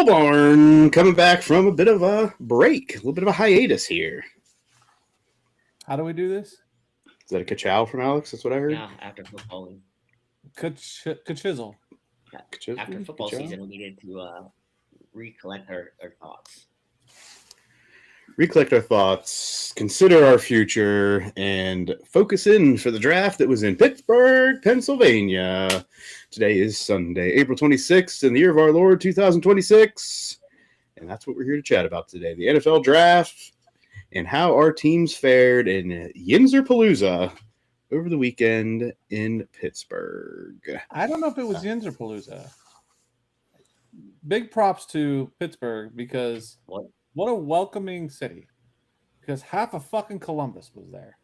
Barn coming back from a bit of a break, a little bit of a hiatus here. How do we do this? Is that a ka-chow from Alex? That's what I heard? Yeah, after football. Ka-chisel. After football season, we needed to recollect our thoughts. Recollect our thoughts, consider our future, and focus in for the draft that was in Pittsburgh, Pennsylvania. Today is Sunday, April 26th, in the year of our Lord, 2026. And that's what we're here to chat about today. The NFL draft and how our teams fared in Yinzerpalooza over the weekend in Pittsburgh. I don't know if it was Yinzerpalooza. Big props to Pittsburgh because what a welcoming city. Because half of fucking Columbus was there.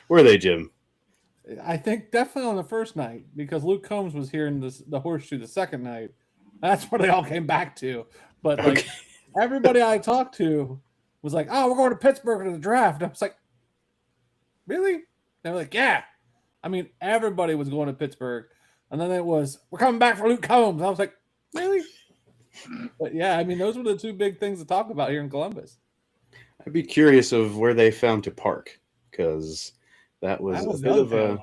Where are they, Jim? I think definitely on the first night because Luke Combs was here in the horseshoe the second night. That's where they all came back to. But like everybody I talked to was like, "Oh, we're going to Pittsburgh to the draft." And I was like, "Really?" They were like, "Yeah." I mean, everybody was going to Pittsburgh, and then it was, "We're coming back for Luke Combs." And I was like, "Really?" But yeah, I mean, those were the two big things to talk about here in Columbus. I'd be curious of where they found to park because that was a bit of a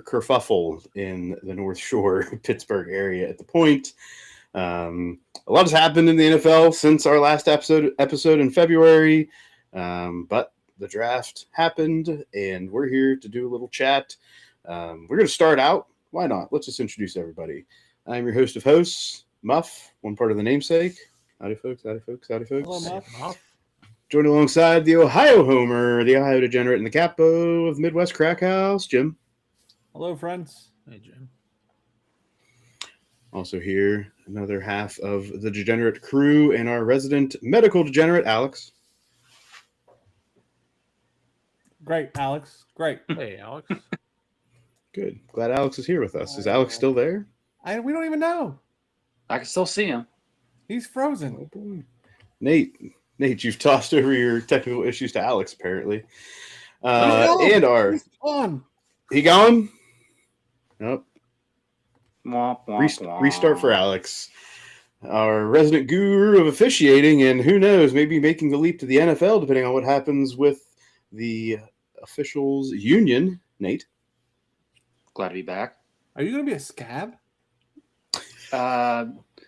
kerfuffle in the North Shore Pittsburgh area at the point. A lot has happened in the NFL since our last episode in February, but the draft happened, and we're here to do a little chat. We're going to start out. Why not? Let's just introduce everybody. I'm your host of hosts, Muff, one part of the namesake. Howdy, folks. Howdy, folks. Howdy, folks. Hello, Muff. Joined alongside the Ohio Homer, the Ohio Degenerate, and the Capo of Midwest Crack House, Jim. Hello, friends. Hey, Jim. Also here, another half of the Degenerate crew and our resident medical degenerate, Alex. Great, Alex. Great. Hey, Alex. Good. Glad Alex is here with us. Is Alex still there? We don't even know. I can still see him. He's frozen. Oh, boy. Nate, you've tossed over your technical issues to Alex, apparently. And our... He's gone. He gone? Nope. Womp, womp, womp. Restart for Alex. Our resident guru of officiating, and who knows, maybe making the leap to the NFL, depending on what happens with the officials union. Nate? Glad to be back. Are you going to be a scab?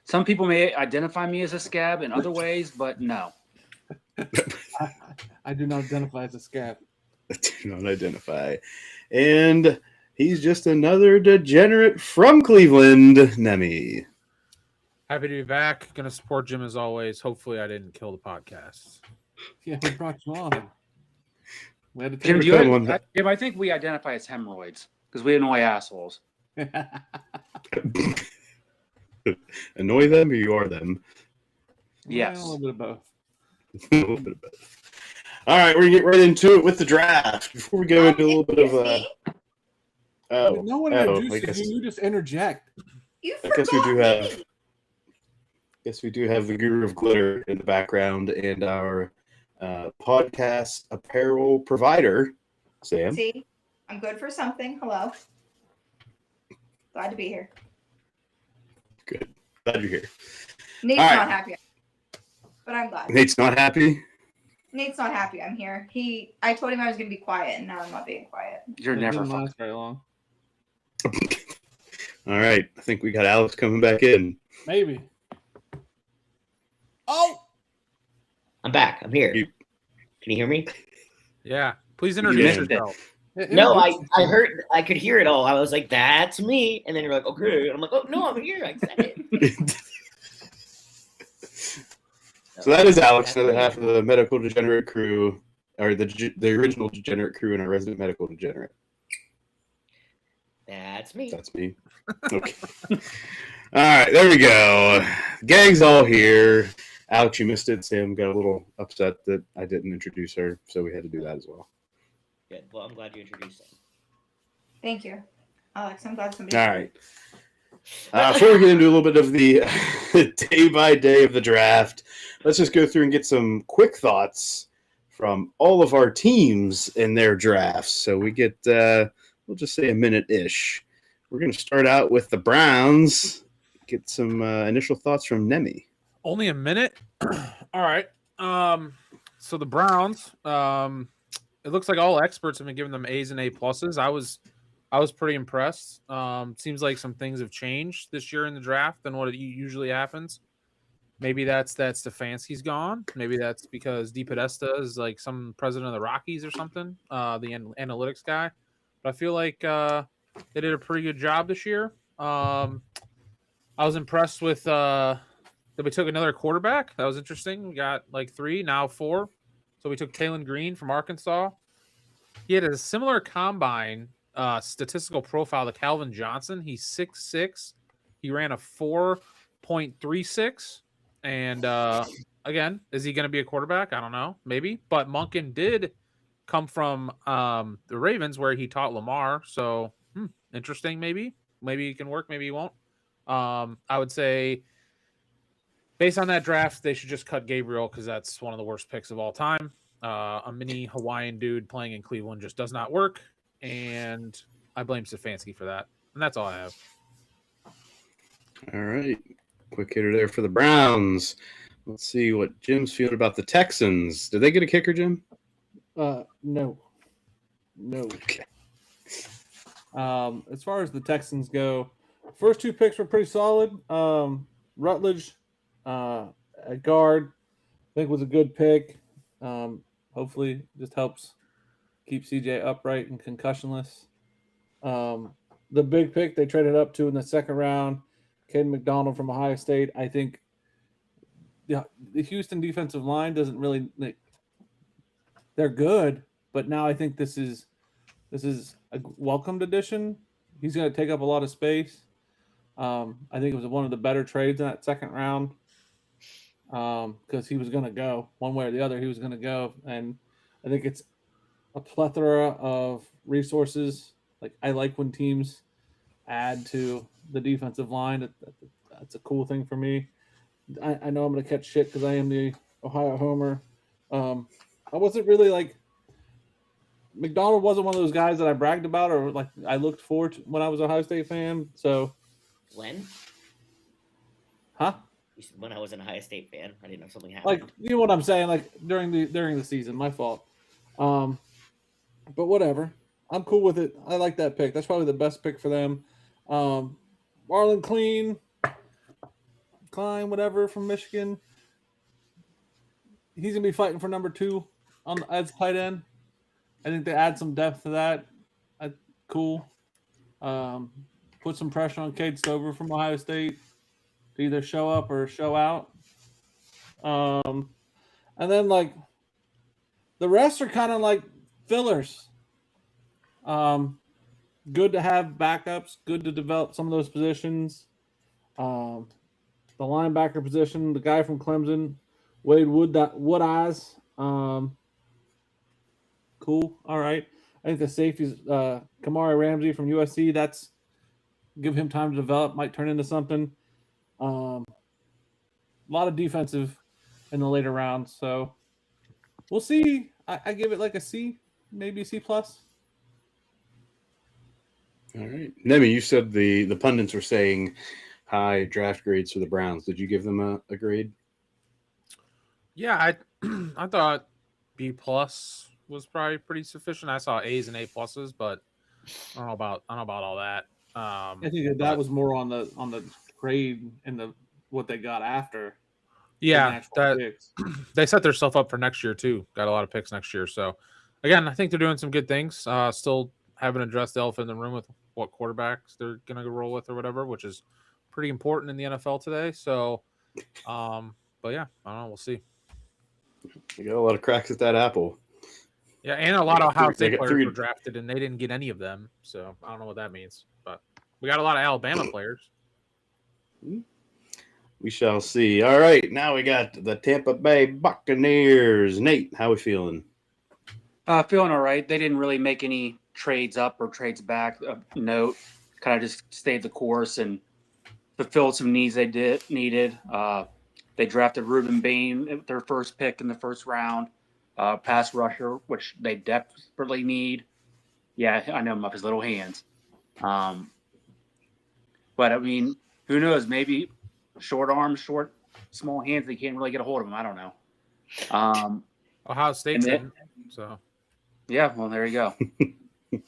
Some people may identify me as a scab in other ways, but no. I do not identify as a scab. I do not identify. And he's just another degenerate from Cleveland, Nemi. Happy to be back. Going to support Jim as always. Hopefully I didn't kill the podcast. Yeah, we brought you on. We had to Jim, take Jim, I think we identify as hemorrhoids because we annoy assholes. Annoy them or you are them? Yes. A little bit of both. A little bit of both. All right, we're going to get right into it with the draft. Before we go into a little bit of no one introduces you. You just interject. I guess we do have. Guess we do have the guru of glitter in the background and our podcast apparel provider, Sam. See, I'm good for something. Hello. Glad to be here. Good. Glad you're here. Nate's All right. not happy, but I'm glad. Nate's not happy? Nate's not happy. I'm here. I told him I was going to be quiet, and now I'm not being quiet. You're It never didn't fun. last very long. All right. I think we got Alex coming back in. Maybe. Oh! I'm back. I'm here. You- Can you hear me? Yeah. Please introduce Yeah. yourself. No, I heard. I could hear it all. I was like, "That's me," and then you're like, "Okay," and I'm like, "Oh no, I'm here. I said it." So that is Alex, another half of the medical degenerate crew, or the original degenerate crew and our resident medical degenerate. That's me. That's me. Okay. All right, there we go. Gang's all here. Alex, you missed it. Sam got a little upset that I didn't introduce her, so we had to do that as well. Good. Well, I'm glad you introduced them. Thank you, Alex. I'm glad somebody. All right. Before we get into a little bit of the day by day of the draft, let's just go through and get some quick thoughts from all of our teams in their drafts. So we get, we'll just say a minute-ish We're going to start out with the Browns. Get some initial thoughts from Nemi. Only a minute. All right. So the Browns. It looks like all experts have been giving them A's and A pluses. I was pretty impressed. Seems like some things have changed this year in the draft than what it usually happens. Maybe that's that Stefanski's gone. Maybe that's because DePodesta is like some president of the Rockies or something, the analytics guy. But I feel like they did a pretty good job this year. I was impressed with that we took another quarterback. That was interesting. We got like 3, now 4. So we took Taylon Green from Arkansas. He had a similar combine statistical profile to Calvin Johnson. He's 6'6". He ran a 4.36. And again, is he going to be a quarterback? I don't know. Maybe. But Monken did come from the Ravens where he taught Lamar. So interesting, maybe. Maybe he can work. Maybe he won't. I would say based on that draft, they should just cut Gabriel because that's one of the worst picks of all time. A mini Hawaiian dude playing in Cleveland just does not work. And I blame Stefanski for that. And that's all I have. All right. Quick hitter there for the Browns. Let's see what Jim's feeling about the Texans. Did they get a kicker, Jim? No. Okay. As far as the Texans go, first 2 picks were pretty solid. Rutledge at guard, I think was a good pick. Hopefully just helps keep CJ upright and concussionless. The big pick they traded up to in the second round, Caden McDonald from Ohio State. I think the Houston defensive line doesn't really they're good, but now I think this is a welcomed addition. He's going to take up a lot of space. I think it was one of the better trades in that second round because he was going to go one way or the other. He was going to go, and I think it's a plethora of resources. Like I like when teams add to the defensive line. That's a cool thing for me. I know I'm going to catch shit because I am the Ohio homer. I wasn't really like McDonald wasn't one of those guys that I bragged about or like I looked forward to when I was a Ohio State fan. So When? Huh? When I was an Ohio State fan, I didn't know something happened. Like you know what I'm saying? Like during the season, my fault. But whatever. I'm cool with it. I like that pick. That's probably the best pick for them. Marlon Klein, whatever from Michigan. He's gonna be fighting for number 2 as tight end. I think they add some depth to that. Cool. Put some pressure on Cade Stover from Ohio State to either show up or show out. And then like the rest are kind of like fillers. Good to have backups. Good to develop some of those positions. The linebacker position, the guy from Clemson, Wade Wood-Eyes. Cool. All right. I think the safeties, Kamari Ramsey from USC, that's give him time to develop, might turn into something. A lot of defensive in the later rounds. So we'll see. I give it like a C, maybe a C+. All right. Nemi, you said the pundits were saying high draft grades for the Browns. Did you give them a grade? Yeah, I thought B+ was probably pretty sufficient. I saw A's and A pluses, but I don't know about all that. I think that was more on the grade and what they got after. Yeah, they set themselves up for next year too. Got a lot of picks next year. So again, I think they're doing some good things. Still haven't addressed the elephant in the room with what quarterbacks they're gonna roll with or whatever, which is pretty important in the NFL today. So, but yeah, I don't know. We'll see. You got a lot of cracks at that apple. Yeah, and a lot of Ohio State players were drafted, and they didn't get any of them. So I don't know what that means. But we got a lot of Alabama players. We shall see. All right, now we got the Tampa Bay Buccaneers. Nate, how we feeling? Feeling all right. They didn't really make any trades up or trades back of note. Kind of just stayed the course and fulfilled some needs they needed. They drafted Reuben Bain, their first pick in the first round. Pass rusher, which they desperately need. Yeah, I know Muff his little hands. But I mean, who knows? Maybe short arms, small hands. They can't really get a hold of him. I don't know. Ohio State then- didn't. So Yeah, well, there you go.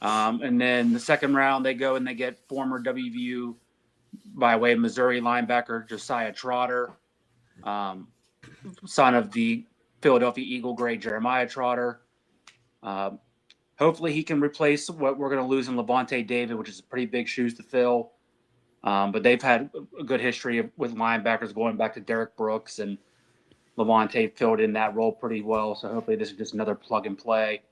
And then the second round, they go and they get former WVU by way of Missouri linebacker Josiah Trotter, son of the Philadelphia Eagle great Jeremiah Trotter. Hopefully he can replace what we're going to lose in Levante David, which is pretty big shoes to fill. But they've had a good history with linebackers going back to Derek Brooks, and Levante filled in that role pretty well. So hopefully this is just another plug and play.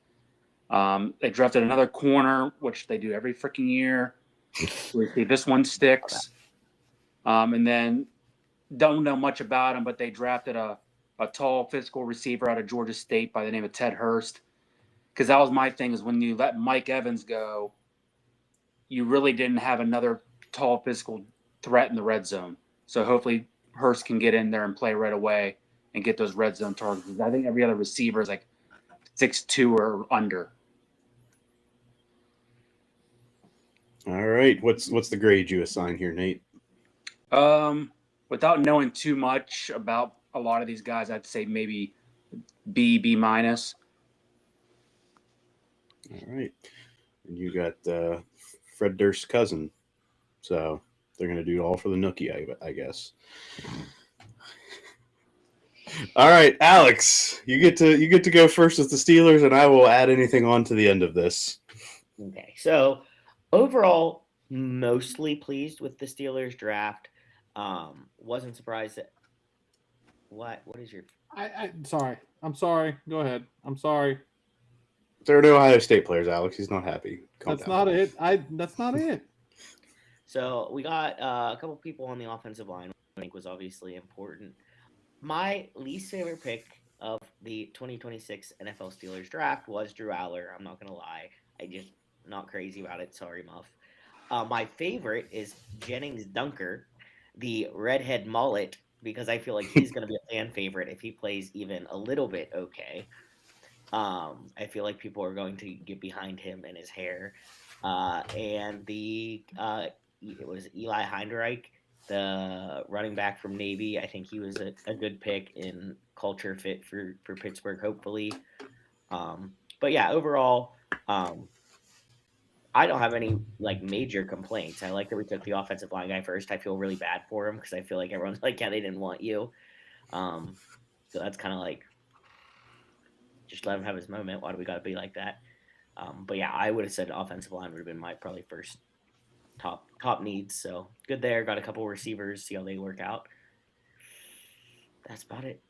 They drafted another corner, which they do every freaking year. We see this one sticks. And then don't know much about him, but they drafted a tall physical receiver out of Georgia State by the name of Ted Hurst. Because that was my thing, is when you let Mike Evans go, you really didn't have another tall physical threat in the red zone. So hopefully Hurst can get in there and play right away and get those red zone targets. I think every other receiver is like 6'2" or under. All right. What's the grade you assign here, Nate? Without knowing too much about a lot of these guys, I'd say maybe B minus. All right. And you got Fred Durst's cousin. So they're going to do it all for the nookie, I guess. All right, Alex, you get to go first with the Steelers, and I will add anything on to the end of this. Okay, so overall, mostly pleased with the Steelers draft. Wasn't surprised that. What is your? I'm sorry. I'm sorry. Go ahead. I'm sorry. There are no Ohio State players, Alex. He's not happy. Calm That's down. not it. That's not it. So we got a couple people on the offensive line, I think was obviously important. My least favorite pick of the 2026 NFL Steelers draft was Drew Aller. I'm not going to lie. I just not crazy about it. Sorry, Muff. My favorite is Jennings Dunker, the redhead mullet, because I feel like he's going to be a fan favorite if he plays even a little bit okay. I feel like people are going to get behind him and his hair. And it was Eli Heinrich, the running back from Navy. I think he was a good pick in culture fit for Pittsburgh, hopefully. But yeah, overall, I don't have any like major complaints. I like that we took the offensive line guy first. I feel really bad for him because I feel like everyone's like, yeah, they didn't want you. So that's kind of like, just let him have his moment. Why do we got to be like that? But yeah, I would have said offensive line would have been my probably first top needs. So good there. Got a couple receivers. See how they work out. That's about it.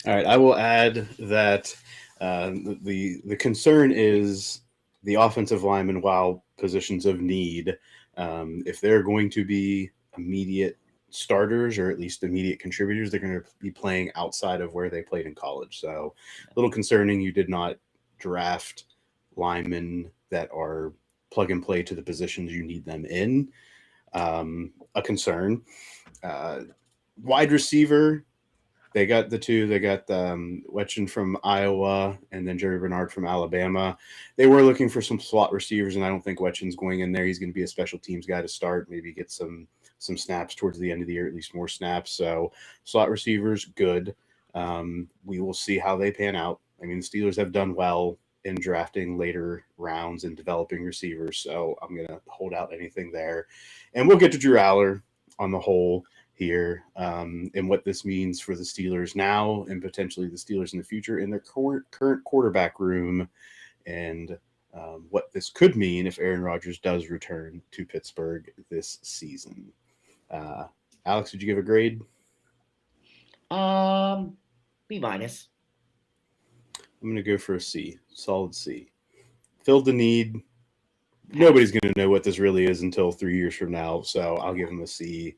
All right, I will add that the concern is the offensive linemen, while positions of need, if they're going to be immediate starters or at least immediate contributors, they're going to be playing outside of where they played in college. So a little concerning you did not draft linemen that are plug and play to the positions you need them in. A concern. Wide receiver, they got the two. They got Wetchen from Iowa and then Jerry Bernard from Alabama. They were looking for some slot receivers, and I don't think Wetchen's going in there. He's going to be a special teams guy to start, maybe get some snaps towards the end of the year, at least more snaps. So slot receivers, good. We will see how they pan out. I mean, the Steelers have done well in drafting later rounds and developing receivers, so I'm going to hold out anything there. And we'll get to Drew Aller on the whole here, and what this means for the Steelers now and potentially the Steelers in the future in their current quarterback room, and what this could mean if Aaron Rodgers does return to Pittsburgh this season. Alex, did you give a grade? B minus. I'm going to go for a C, solid C. Filled the need. Nobody's going to know what this really is until 3 years from now, so I'll give him a C.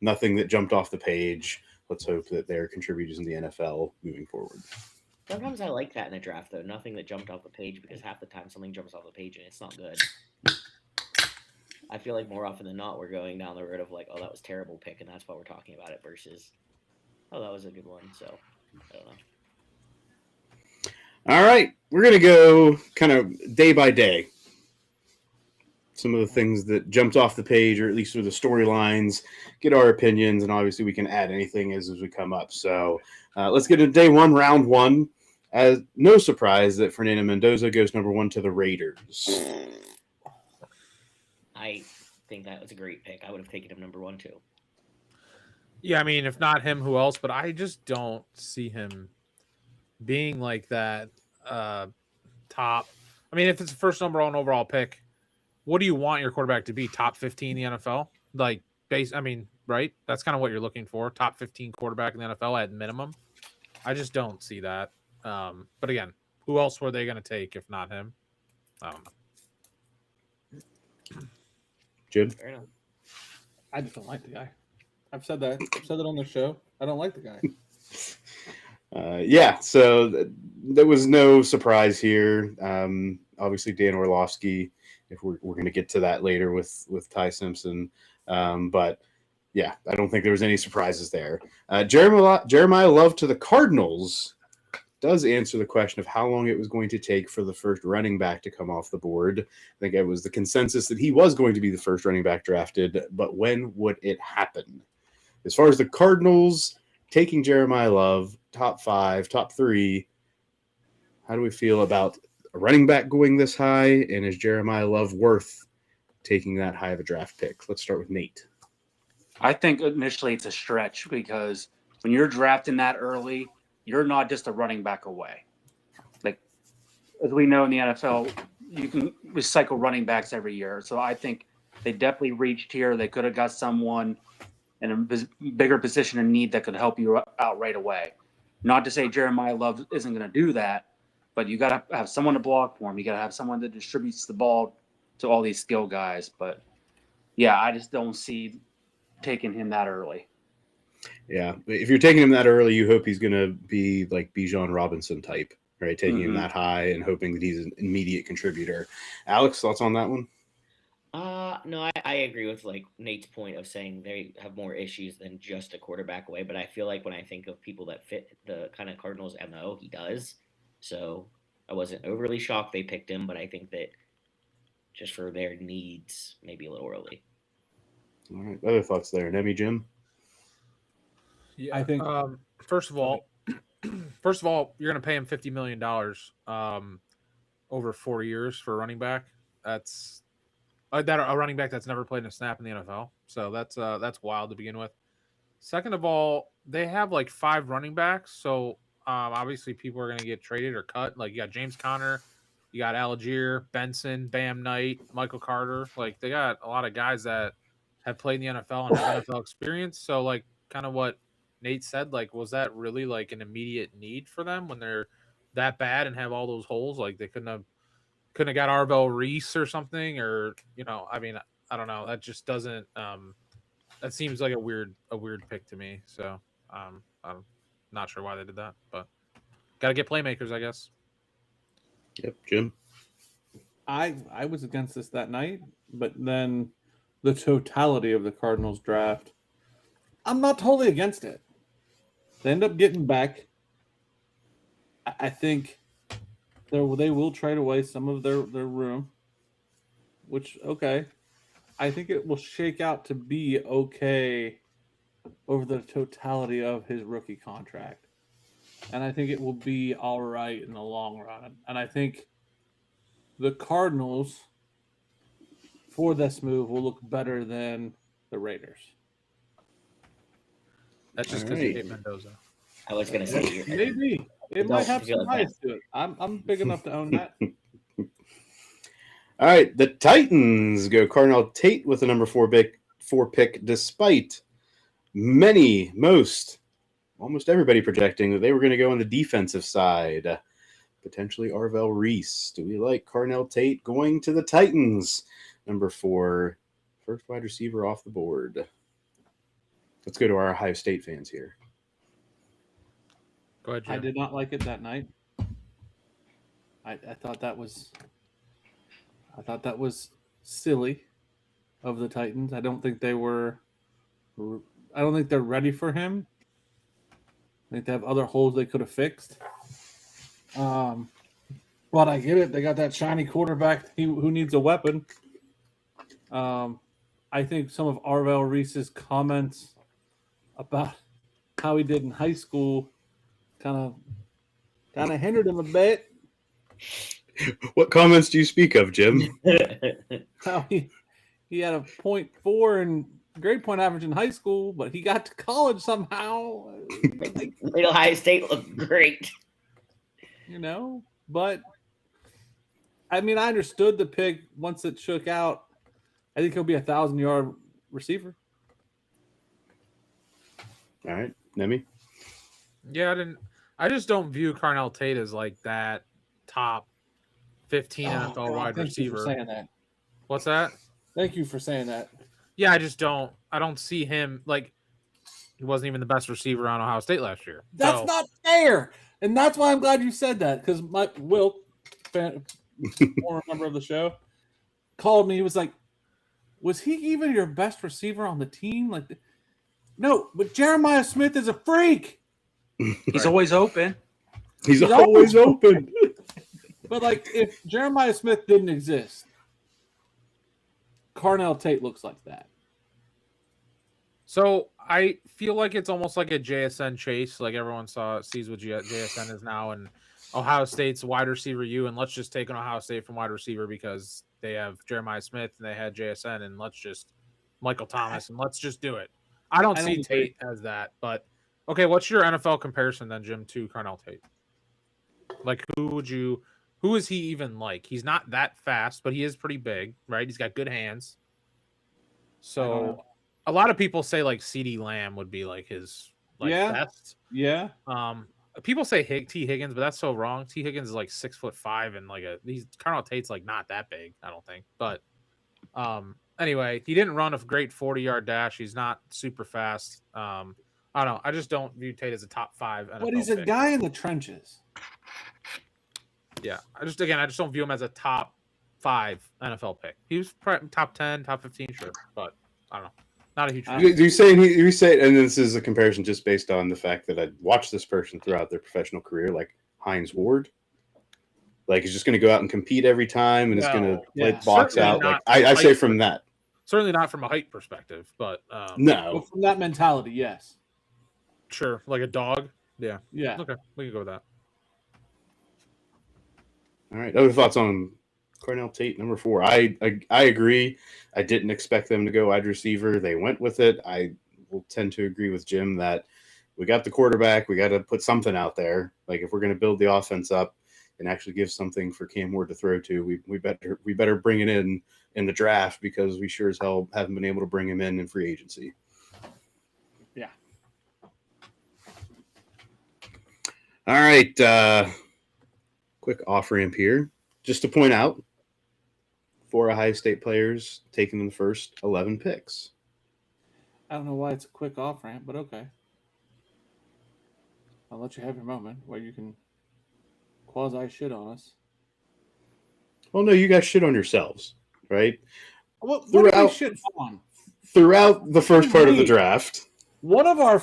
Nothing that jumped off the page. Let's hope that they're contributors in the NFL moving forward. Sometimes I like that in a draft, though. Nothing that jumped off the page, because half the time something jumps off the page and it's not good. I feel like more often than not we're going down the road of like, oh, that was a terrible pick, and that's why we're talking about it, versus, oh, that was a good one. So I don't know. All right, we're going to go kind of day by day. some of the things that jumped off the page, or at least through the storylines, get our opinions, and obviously we can add anything as we come up. So let's get into day one, round one. As no surprise that Fernando Mendoza goes number 1 to the Raiders. I think that was a great pick. I would have taken him number 1 too. Yeah, I mean, if not him, who else? But I just don't see him being like that top. I mean, if it's the first number one overall pick, what do you want your quarterback to be? Top 15 in the NFL? Like, I mean, right? That's kind of what you're looking for. Top 15 quarterback in the NFL at minimum. I just don't see that. But again, who else were they going to take if not him? I don't know. Jim? Fair enough. I just don't like the guy. I've said that. I've said it on the show. I don't like the guy. Yeah, so there was no surprise here. Obviously, Dan Orlovsky, if we're going to get to that later with Ty Simpson. But yeah, I don't think there was any surprises there. Jeremiah Love to the Cardinals does answer the question of how long it was going to take for the first running back to come off the board. I think it was the consensus that he was going to be the first running back drafted, but when would it happen? As far as the Cardinals taking Jeremiah Love, top 5, top 3, how do we feel about a running back going this high, and is Jeremiah Love worth taking that high of a draft pick? Let's start with Nate. I think initially it's a stretch because when you're drafting that early, you're not just a running back away. Like, as we know in the NFL, you can recycle running backs every year. So I think they definitely reached here. They could have got someone in a bigger position of need that could help you out right away. Not to say Jeremiah Love isn't going to do that, but you got to have someone to block for him. You got to have someone that distributes the ball to all these skill guys. But yeah, I just don't see taking him that early. Yeah, if you're taking him that early, you hope he's going to be like Bijan Robinson type, right? Taking him that high and hoping that he's an immediate contributor. Alex, thoughts on that one? No, I agree with like Nate's point of saying they have more issues than just a quarterback away. But I feel like when I think of people that fit the kind of Cardinals MO, he does. So I wasn't overly shocked they picked him, but I think that just for their needs, maybe a little early. All right, other thoughts there, Nemi, Jim? Yeah, I think first of all, you're going to pay him $50 million over 4 years for a running back. That's a running back that's never played a snap in the NFL. So that's wild to begin with. Second of all, they have like 5 running backs. So obviously people are going to get traded or cut. Like you got James Conner, you got Algier, Benson, Bam Knight, Michael Carter. Like they got a lot of guys that have played in the NFL and have NFL experience. So like kind of what Nate said, like, was that really like an immediate need for them when they're that bad and have all those holes? Like they couldn't have got Arvell Reese or something, or I mean, I don't know. That just doesn't. That seems like a weird pick to me. So I'm not sure why they did that, but got to get playmakers, I guess. Yep, Jim. I was against this that night, but then the totality of the Cardinals draft, I'm not totally against it. They end up getting back. I think they will trade away some of their room, which, okay. I think it will shake out to be okay over the totality of his rookie contract. And I think it will be all right in the long run. And I think the Cardinals, for this move, will look better than the Raiders. That's just because you hate Mendoza. I was going to say maybe it might have some bias to it. I'm big enough to own that. All right, the Titans go Cardinal Tate with the number 4 pick, despite almost everybody projecting that they were going to go on the defensive side, potentially Arvell Reese. Do we like Cardinal Tate going to the Titans? Number 4, first wide receiver off the board. Let's go to our Ohio State fans here. Go ahead, Jim. I did not like it that night. I thought that was silly of the Titans. I don't think they're ready for him. I think they have other holes they could have fixed. But I get it. They got that shiny quarterback who needs a weapon. I think some of Arvell Reese's comments about how he did in high school kind of hindered him a bit. What comments do you speak of, Jim? How he had a 0.4 in grade point average in high school, but he got to college somehow. Made Ohio State look great. But I mean, I understood the pick once it shook out. I think he'll be 1,000-yard receiver. All right, Nemi. Yeah, I just don't view Carnell Tate as like that top 15 NFL wide receiver. Thank you for saying that. What's that? Thank you for saying that. Yeah, I don't see him like he wasn't even the best receiver on Ohio State last year. That's not fair. And that's why I'm glad you said that, because Will, former member of the show, called me. He was like, was he even your best receiver on the team? Like, no, but Jeremiah Smith is a freak. He's always open. He's always open. But like, if Jeremiah Smith didn't exist, Carnell Tate looks like that. So I feel like it's almost like a JSN chase. Like everyone sees what JSN is now, and Ohio State's wide receiver U, and let's just take an Ohio State from wide receiver because they have Jeremiah Smith and they had JSN, and let's just Michael Thomas, and let's just do it. I don't see Tate as that, but okay, what's your NFL comparison then, Jim, to Carnell Tate? Like, who is he even like? He's not that fast, but he is pretty big, right? He's got good hands. So a lot of people say like CeeDee Lamb would be like his best. Yeah. People say T. Higgins, but that's so wrong. T. Higgins is like 6'5" and like Carnell Tate's like not that big, I don't think. But anyway, he didn't run a great 40-yard dash. He's not super fast. I don't know. I just don't view Tate as a top 5 NFL But he's a pick. guy in the trenches. Yeah, I just don't view him as a top 5 NFL pick. He was top 10, top 15, sure, but I don't know. Not a huge fan. You say, and this is a comparison just based on the fact that I watched this person throughout their professional career, like Hines Ward. Like he's just going to go out and compete every time, and it's going to play box out. Like I say from that. Certainly not from a height perspective, but no, but from that mentality, yes. Sure, like a dog. Yeah. Yeah. Okay, we can go with that. All right. Other thoughts on Carnell Tate, number 4. I agree. I didn't expect them to go wide receiver. They went with it. I will tend to agree with Jim that we got the quarterback. We got to put something out there. Like if we're going to build the offense up and actually give something for Cam Ward to throw to, we better bring it in the draft, because we sure as hell haven't been able to bring him in free agency. Yeah. All right. Quick off ramp here, just to point out 4 Ohio State players taken in the first 11 picks. I don't know why it's a quick off ramp, but okay. I'll let you have your moment where you can quasi shit on us. Well, no, you guys shit on yourselves, right? What do we shit on? Throughout the first part of the draft. One of our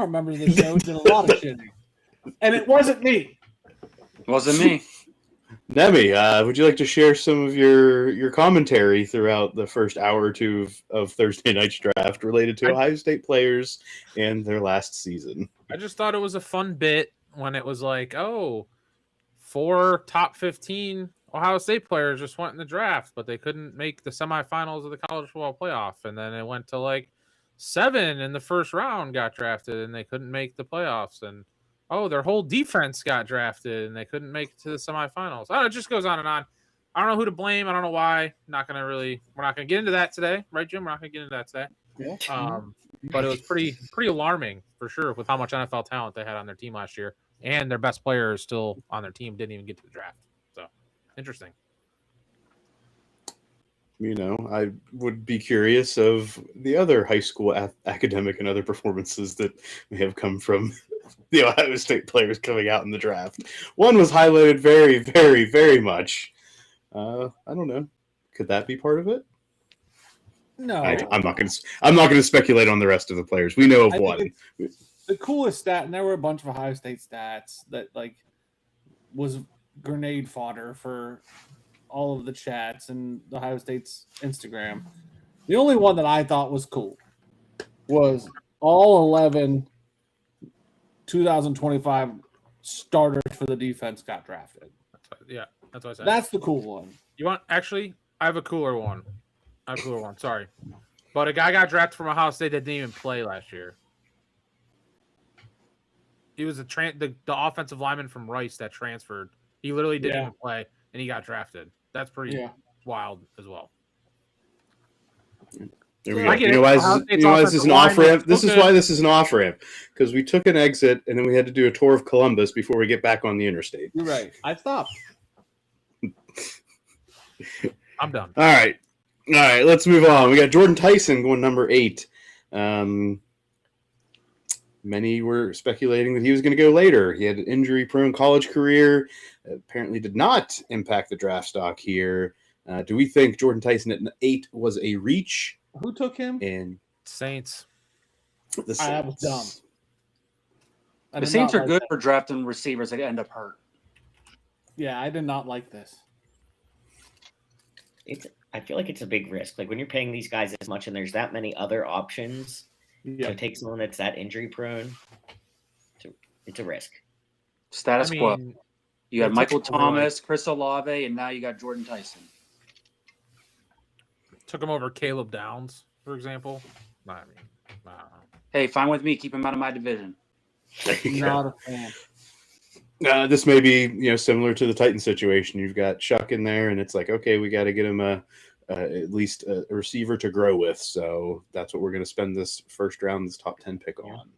members of the show did a lot of shitting. And it wasn't me. Wasn't me. Nemi, would you like to share some of your commentary throughout the first hour or two of Thursday night's draft related to Ohio State players and their last season? I just thought it was a fun bit when it was like, 4 top 15 Ohio State players just went in the draft, but they couldn't make the semifinals of the college football playoff. And then it went to like 7 in the first round got drafted and they couldn't make the playoffs. And their whole defense got drafted and they couldn't make it to the semifinals. It just goes on and on. I don't know who to blame. I don't know why. We're not going to get into that today. Right, Jim? We're not going to get into that today. Yeah. But it was pretty alarming for sure with how much NFL talent they had on their team last year. And their best player is still on their team, didn't even get to the draft. So, interesting. I would be curious of the other high school academic and other performances that may have come from the Ohio State players coming out in the draft. One was highlighted very, very, very much. I don't know. Could that be part of it? No. I'm not going to speculate on the rest of the players. We know of one. The coolest stat, and there were a bunch of Ohio State stats that like was grenade fodder for all of the chats and the Ohio State's Instagram. The only one that I thought was cool was all 11 2025 starters for the defense got drafted. That's what I said. That's the cool one. You want actually? I have a cooler one. Sorry, but a guy got drafted from Ohio State that didn't even play last year. He was the offensive lineman from Rice that transferred. He literally didn't even play, and he got drafted. That's pretty wild as well. There we go. You know why this is an off ramp? This is why this is an off ramp, because we took an exit and then we had to do a tour of Columbus before we get back on the interstate. You're right. I stopped. I'm done. All right. Let's move on. We got Jordan Tyson going number 8. Many were speculating that he was going to go later. He had an injury-prone college career. Apparently did not impact the draft stock here. Do we think Jordan Tyson at 8 was a reach? Who took him? And Saints. The Saints. I was dumb. The Saints are good for drafting receivers that end up hurt. Yeah, I did not like this. I feel like it's a big risk. Like when you're paying these guys as much and there's that many other options to take someone that's that injury prone, it's a risk. Status quo. You had Michael Thomas, Chris Olave, and now you got Jordan Tyson. Took him over Caleb Downs, for example. I don't know. Hey, fine with me. Keep him out of my division. Not a fan. This may be, similar to the Titan situation. You've got Chuck in there, and it's like, okay, we got to get him at least a receiver to grow with. So that's what we're going to spend this first round, this top 10 pick on.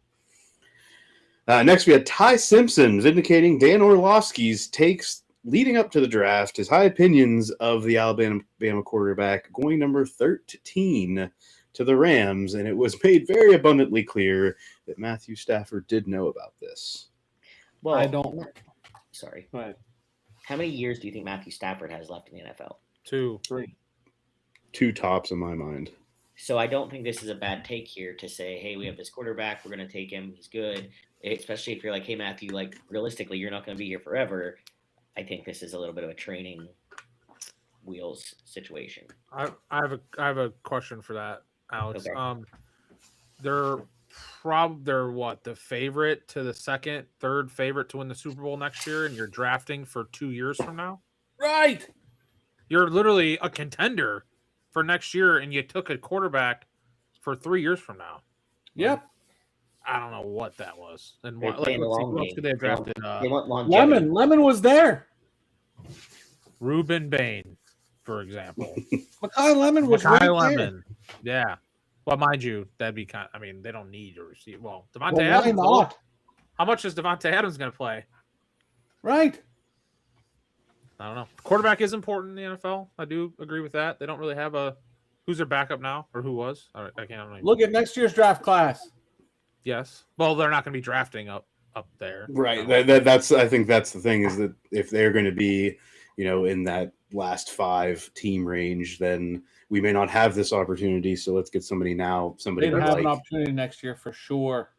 Next, we had Ty Simpson vindicating Dan Orlovsky's takes leading up to the draft, his high opinions of the Alabama quarterback, going number 13 to the Rams, and it was made very abundantly clear that Matthew Stafford did know about this. Well, I don't. Sorry. Go ahead. How many years do you think Matthew Stafford has left in the NFL? 2. 3. 2 tops in my mind. So I don't think this is a bad take here to say, hey, we have this quarterback. We're going to take him. He's good. Especially if you're like, hey, Matthew, like realistically, you're not going to be here forever. I think this is a little bit of a training wheels situation. I have a question for that, Alex. Okay. They're what, the favorite to the third favorite to win the Super Bowl next year, and you're drafting for 2 years from now? Right. You're literally a contender for next year, and you took a quarterback for 3 years from now. Yep. I don't know what that was. And They're playing the long game. They drafted They want longevity. Lemon was there. Reuben Bain, for example. Makai Lemon was right there. Yeah. Well, mind you, that'd be they don't need a receiver. Well, Devontae Why Adams. not? How much is Devontae Adams going to play? Right. I don't know. Quarterback is important in the NFL. I do agree with that. They don't really have who's their backup now, or who was? I can't remember. Look at next year's draft class. Yes. Well, they're not going to be drafting up there. Right. I think that's the thing, is that if they're going to be, in that last 5 team range, then we may not have this opportunity. So let's get somebody now. Somebody They'd have an opportunity next year for sure.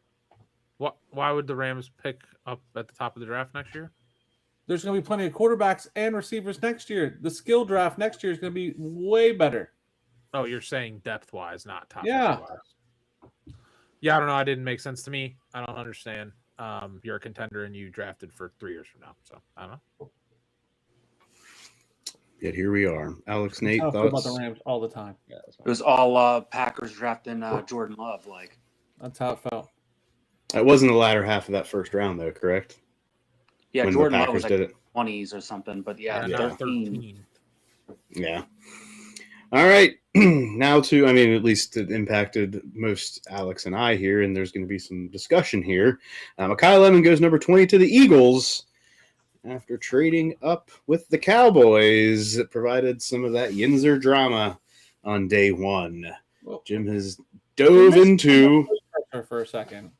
Why would the Rams pick up at the top of the draft next year? There's going to be plenty of quarterbacks and receivers next year. The skill draft next year is going to be way better. Oh, you're saying depth-wise, not top. Yeah. Yeah, I don't know. It didn't make sense to me. I don't understand. You're a contender and you drafted for 3 years from now. So I don't know. Yet here we are. Alex, Nate, I feel about thoughts? the Rams all the time. Yeah, It was all Packers drafting Jordan Love. Like That's how it felt. It wasn't the latter half of that first round, though, correct? Yeah, When Jordan the Love Packers was did like it. 20s or something. But yeah, Yeah. 13. Yeah. All right. Now at least it impacted most Alex and I here, and there's going to be some discussion here. Makai Lemon goes number 20 to the Eagles after trading up with the Cowboys. It provided some of that Yinzer drama on day 1. Jim has dove into... For a second.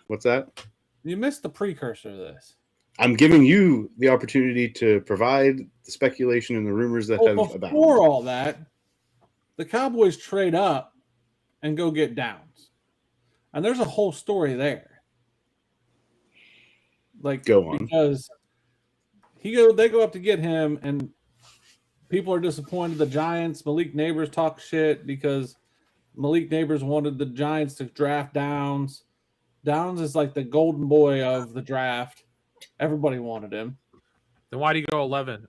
What's that? You missed the precursor to this. I'm giving you the opportunity to provide the speculation and the rumors that have Before abounded. all that, the Cowboys trade up and go get Downs. And there's a whole story there. Like, Go on. Because they go up to get him, and people are disappointed. The Giants, Malik Neighbors talk shit because Malik Neighbors wanted the Giants to draft Downs. Downs is like the golden boy of the draft. Everybody wanted him. Then why do you go 11?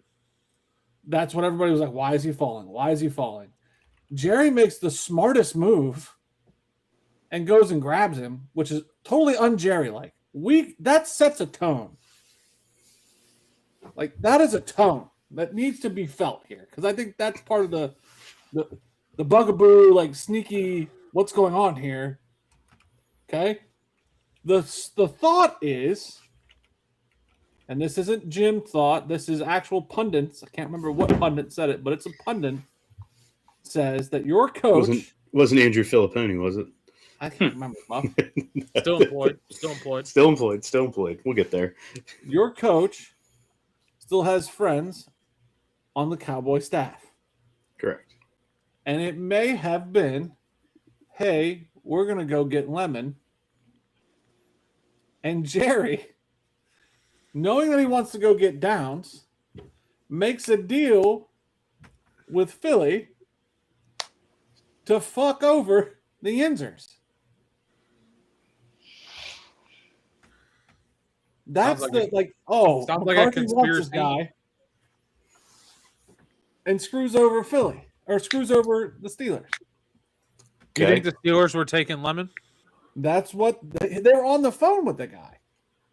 That's what everybody was like, why is he falling? Why is he falling? Jerry makes the smartest move and goes and grabs him, which is totally un-Jerry-like. That sets a tone. Like, that is a tone that needs to be felt here. Because I think that's part of the bugaboo, like, sneaky, what's going on here. Okay? The thought is, and this isn't Jim thought, this is actual pundits. I can't remember what pundit said it, but it's a pundit. Says that your coach wasn't Andrew Filipponi, was it? I can't remember. Muff. Still employed. Still employed. We'll get there. Your coach still has friends on the Cowboy staff. Correct. And it may have been, hey, we're going to go get Lemon. And Jerry, knowing that he wants to go get Downs, makes a deal with Philly to fuck over the Yinzers. That's sounds like sounds like a McCarthy wants this conspiracy. guy and screws over Philly or screws over the Steelers. Do you think the Steelers were taking Lemon? That's what they're on the phone with the guy.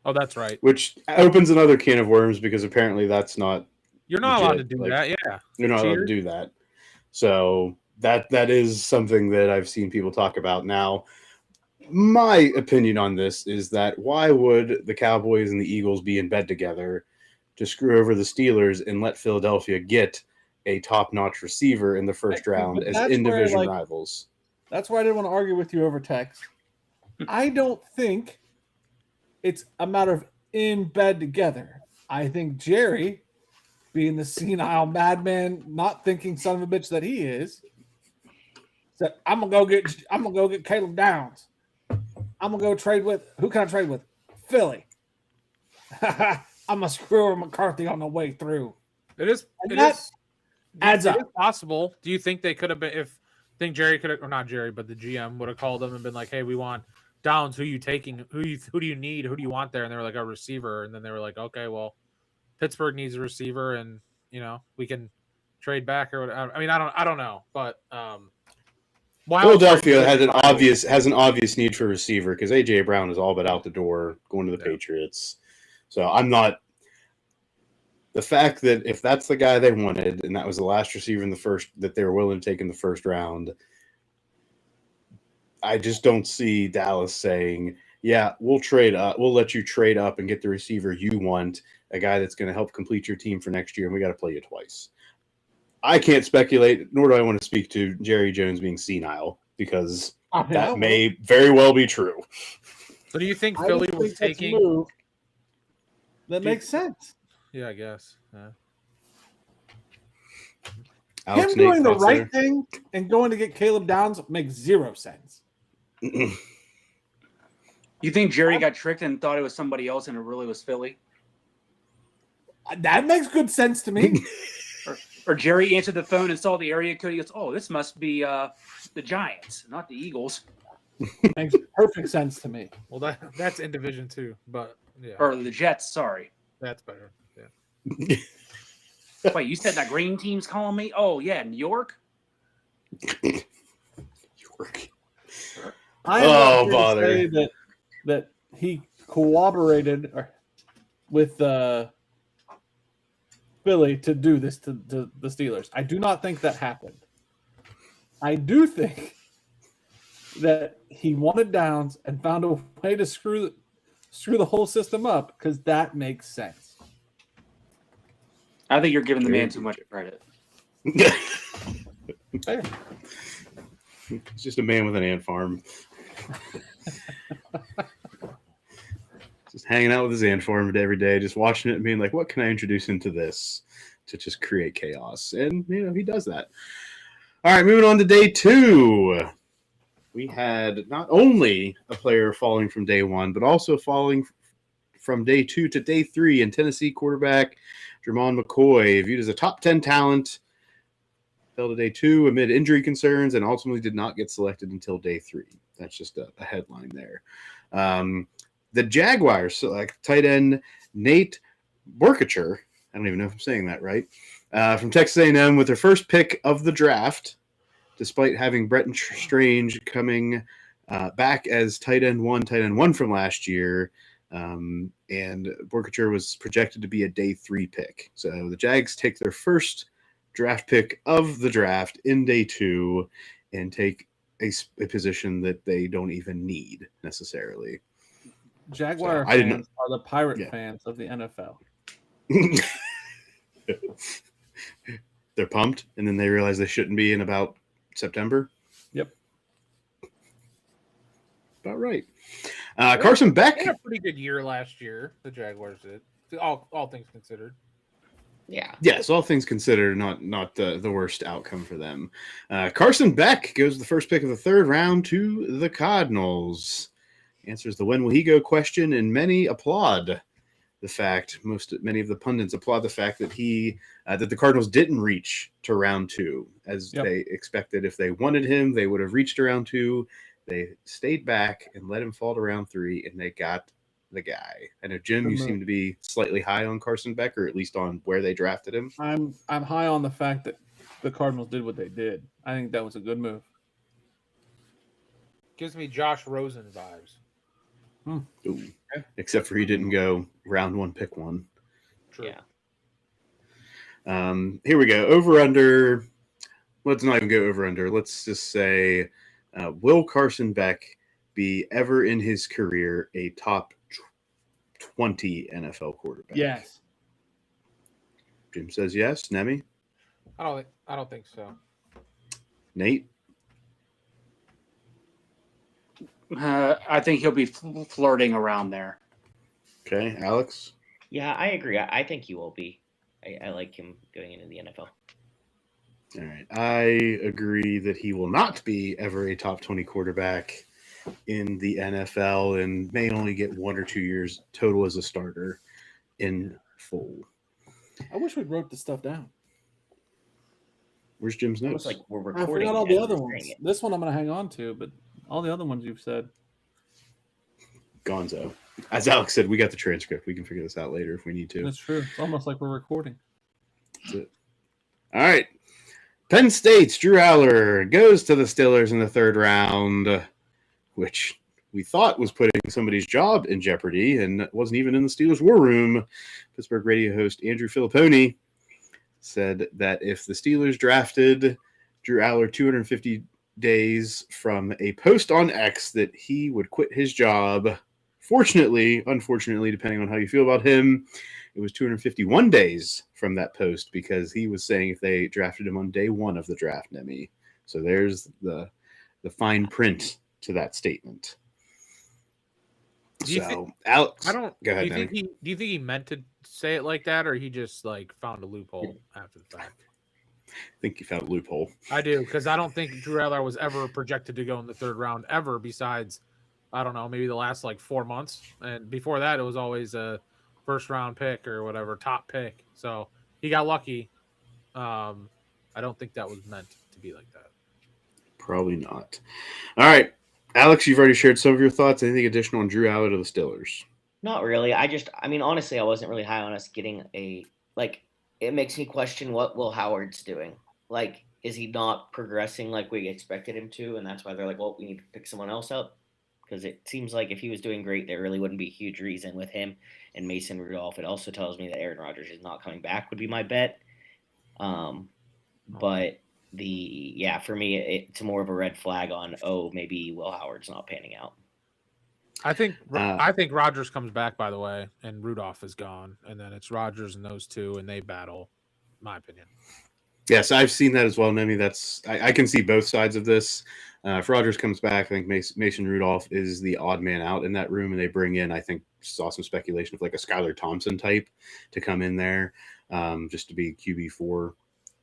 Oh, that's right. Which opens another can of worms because apparently that's not. You're not allowed to legit. do Like, that. Yeah. You're not allowed to do that. So that is something that I've seen people talk about. Now, my opinion on this is that why would the Cowboys and the Eagles be in bed together to screw over the Steelers and let Philadelphia get a top-notch receiver in the first round as in-division rivals? That's why I didn't want to argue with you over text. I don't think it's a matter of in bed together. I think Jerry, being the senile madman, not thinking son of a bitch that he is, said, I'm gonna go get Caleb Downs. I'm gonna go trade with who can I trade with? Philly. I'm gonna screw over McCarthy on the way through. It Adds up. is possible. Do you think they could have been think Jerry could have, or not Jerry, but the GM would have called them and been like, hey, we want Downs, who you taking? Who do you need? Who do you want there? And they were like, a receiver. And then they were like, okay, well, Pittsburgh needs a receiver, and we can trade back or whatever. I mean, I don't know, but Philadelphia has an obvious need for a receiver because AJ Brown is all but out the door going to the Patriots. So I'm not. The fact that if that's the guy they wanted and that was the last receiver in the first that they were willing to take in the first round, I just don't see Dallas saying, yeah, we'll trade up. We'll let you trade up and get the receiver you want, a guy that's going to help complete your team for next year, and we got to play you twice. I can't speculate, nor do I want to speak to Jerry Jones being senile, because that may very well be true. So do you think Philly was taking... That makes sense. Yeah, I guess. Yeah. Him doing the right thing and going to get Caleb Downs makes zero sense. You think Jerry got tricked and thought it was somebody else and it really was Philly? That makes good sense to me. or Jerry answered the phone and saw the area code. He goes, oh, this must be the Giants, not the Eagles. Makes perfect sense to me. Well, that's in Division 2, but yeah. Or the Jets, sorry. That's better. Yeah. Wait, you said that green team's calling me? Oh, yeah, New York? York. I am not here to say that he cooperated with Philly to do this to the Steelers. I do not think that happened. I do think that he wanted Downs and found a way to screw the whole system up because that makes sense. I think you're giving the man too much credit. Fair. He's just a man with an ant farm. Just hanging out with his ant farm every day, just watching it and being like, what can I introduce into this to just create chaos? And, he does that. All right, moving on to day 2. We had not only a player falling from day 1, but also falling from day 2 to day 3 in Tennessee quarterback Jermon McCoy, viewed as a top 10 talent, fell to day 2 amid injury concerns and ultimately did not get selected until day 3. That's just a headline there. The Jaguars select tight end Nate Borkacher. I don't even know if I'm saying that right. From Texas A&M with their first pick of the draft, despite having Bretton Strange coming back as tight end one from last year. And Borkacher was projected to be a day 3 pick. So the Jags take their first draft pick of the draft in day 2 and take a position that they don't even need necessarily. Jaguar So, fans are the pirate fans of the NFL. They're pumped, and then they realize they shouldn't be in about September. Yep. About right. Carson Beck They had a pretty good year last year. The Jaguars did, all things considered. Yeah. Yes, all things considered, not the worst outcome for them. Carson Beck goes the first pick of the 3rd round to the Cardinals. Answers the when will he go question, and many applaud the fact. Many of the pundits applaud the fact that that the Cardinals didn't reach to round 2 as they expected. If they wanted him, they would have reached to round 2. They stayed back and let him fall to round 3, and they got the guy. I know, Jim, you seem to be slightly high on Carson Beck, or at least on where they drafted him. I'm high on the fact that the Cardinals did what they did. I think that was a good move. Gives me Josh Rosen vibes. Ooh. Except for he didn't go round 1, pick 1. True. Yeah. Here we go. Over under. Let's not even go over under. Let's just say, will Carson Beck be ever in his career a top 20 NFL quarterback? Yes. Jim says yes. Nemi? I don't think so. Nate? I think he'll be flirting around there. Okay. Alex? Yeah, I agree. I think he will be. I like him going into the NFL. All right. I agree that he will not be ever a top 20 quarterback in the NFL and may only get 1 or 2 years total as a starter in full. I wish we wrote this stuff down. Where's Jim's notes? Looks like we're I recording. forgot all the as other we're ones. saying it. This one I'm going to hang on to, but all the other ones you've said. Gonzo. As Alex said, we got the transcript. We can figure this out later if we need to. That's true. It's almost like we're recording. That's it. All right. Penn State's Drew Aller goes to the Steelers in the 3rd round, which we thought was putting somebody's job in jeopardy and wasn't even in the Steelers' war room. Pittsburgh radio host Andrew Filipponi said that if the Steelers drafted Drew Aller 250 days from a post on X, that he would quit his job. Fortunately, unfortunately, depending on how you feel about him, it was 251 days from that post because he was saying if they drafted him on day 1 of the draft, Nemi. So there's the fine print to that statement. Alex, Go ahead. Do you think he meant to say it like that, or he just like found a loophole after the fact? I think he found a loophole. I do, because I don't think Drew Aller was ever projected to go in the 3rd round ever. Besides, I don't know, maybe the last like 4 months, and before that, it was always a 1st round pick or whatever, top pick. So he got lucky. I don't think that was meant to be like that. Probably not. All right. Alex, you've already shared some of your thoughts. Anything additional on Drew Aller to the Steelers? Not really. I mean, honestly, I wasn't really high on us getting it makes me question what Will Howard's doing. Like, is he not progressing like we expected him to? And that's why they're like, well, we need to pick someone else up. Because it seems like if he was doing great, there really wouldn't be a huge reason with him and Mason Rudolph. It also tells me that Aaron Rodgers is not coming back would be my bet. But for me, it's more of a red flag on, maybe Will Howard's not panning out. I think Rodgers comes back, by the way, and Rudolph is gone, and then it's Rodgers and those two, and they battle. My opinion. Yes, I've seen that as well, Nemi. I can see both sides of this. If Rodgers comes back, I think Mason Rudolph is the odd man out in that room, and they bring in, I think, saw some speculation of like a Skylar Thompson type to come in there, just to be QB4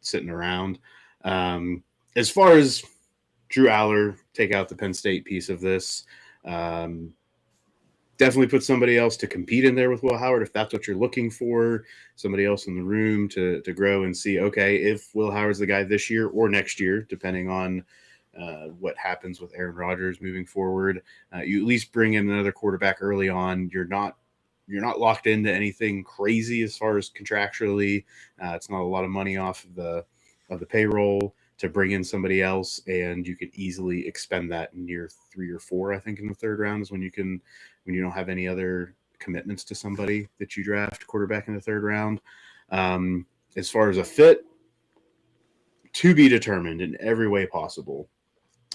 sitting around. As far as Drew Aller, take out the Penn State piece of this. definitely put somebody else to compete in there with Will Howard if that's what you're looking for. Somebody else in the room to grow and see, okay, if Will Howard's the guy this year or next year, depending on what happens with Aaron Rodgers moving forward, you at least bring in another quarterback early on. You're not locked into anything crazy as far as contractually. It's not a lot of money off of the payroll to bring in somebody else, and you can easily expend that in year 3 or 4. I think in the third round is when you don't have any other commitments to somebody that you draft quarterback in the third round. As far as a fit, to be determined in every way possible.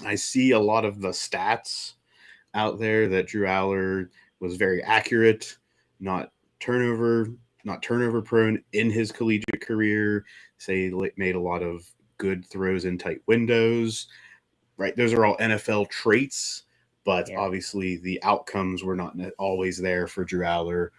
I see a lot of the stats out there that Drew Aller was very accurate, not turnover prone in his collegiate career. Say made a lot of good throws in tight windows, right? Those are all NFL traits, but obviously the outcomes were not always there for Drew Aller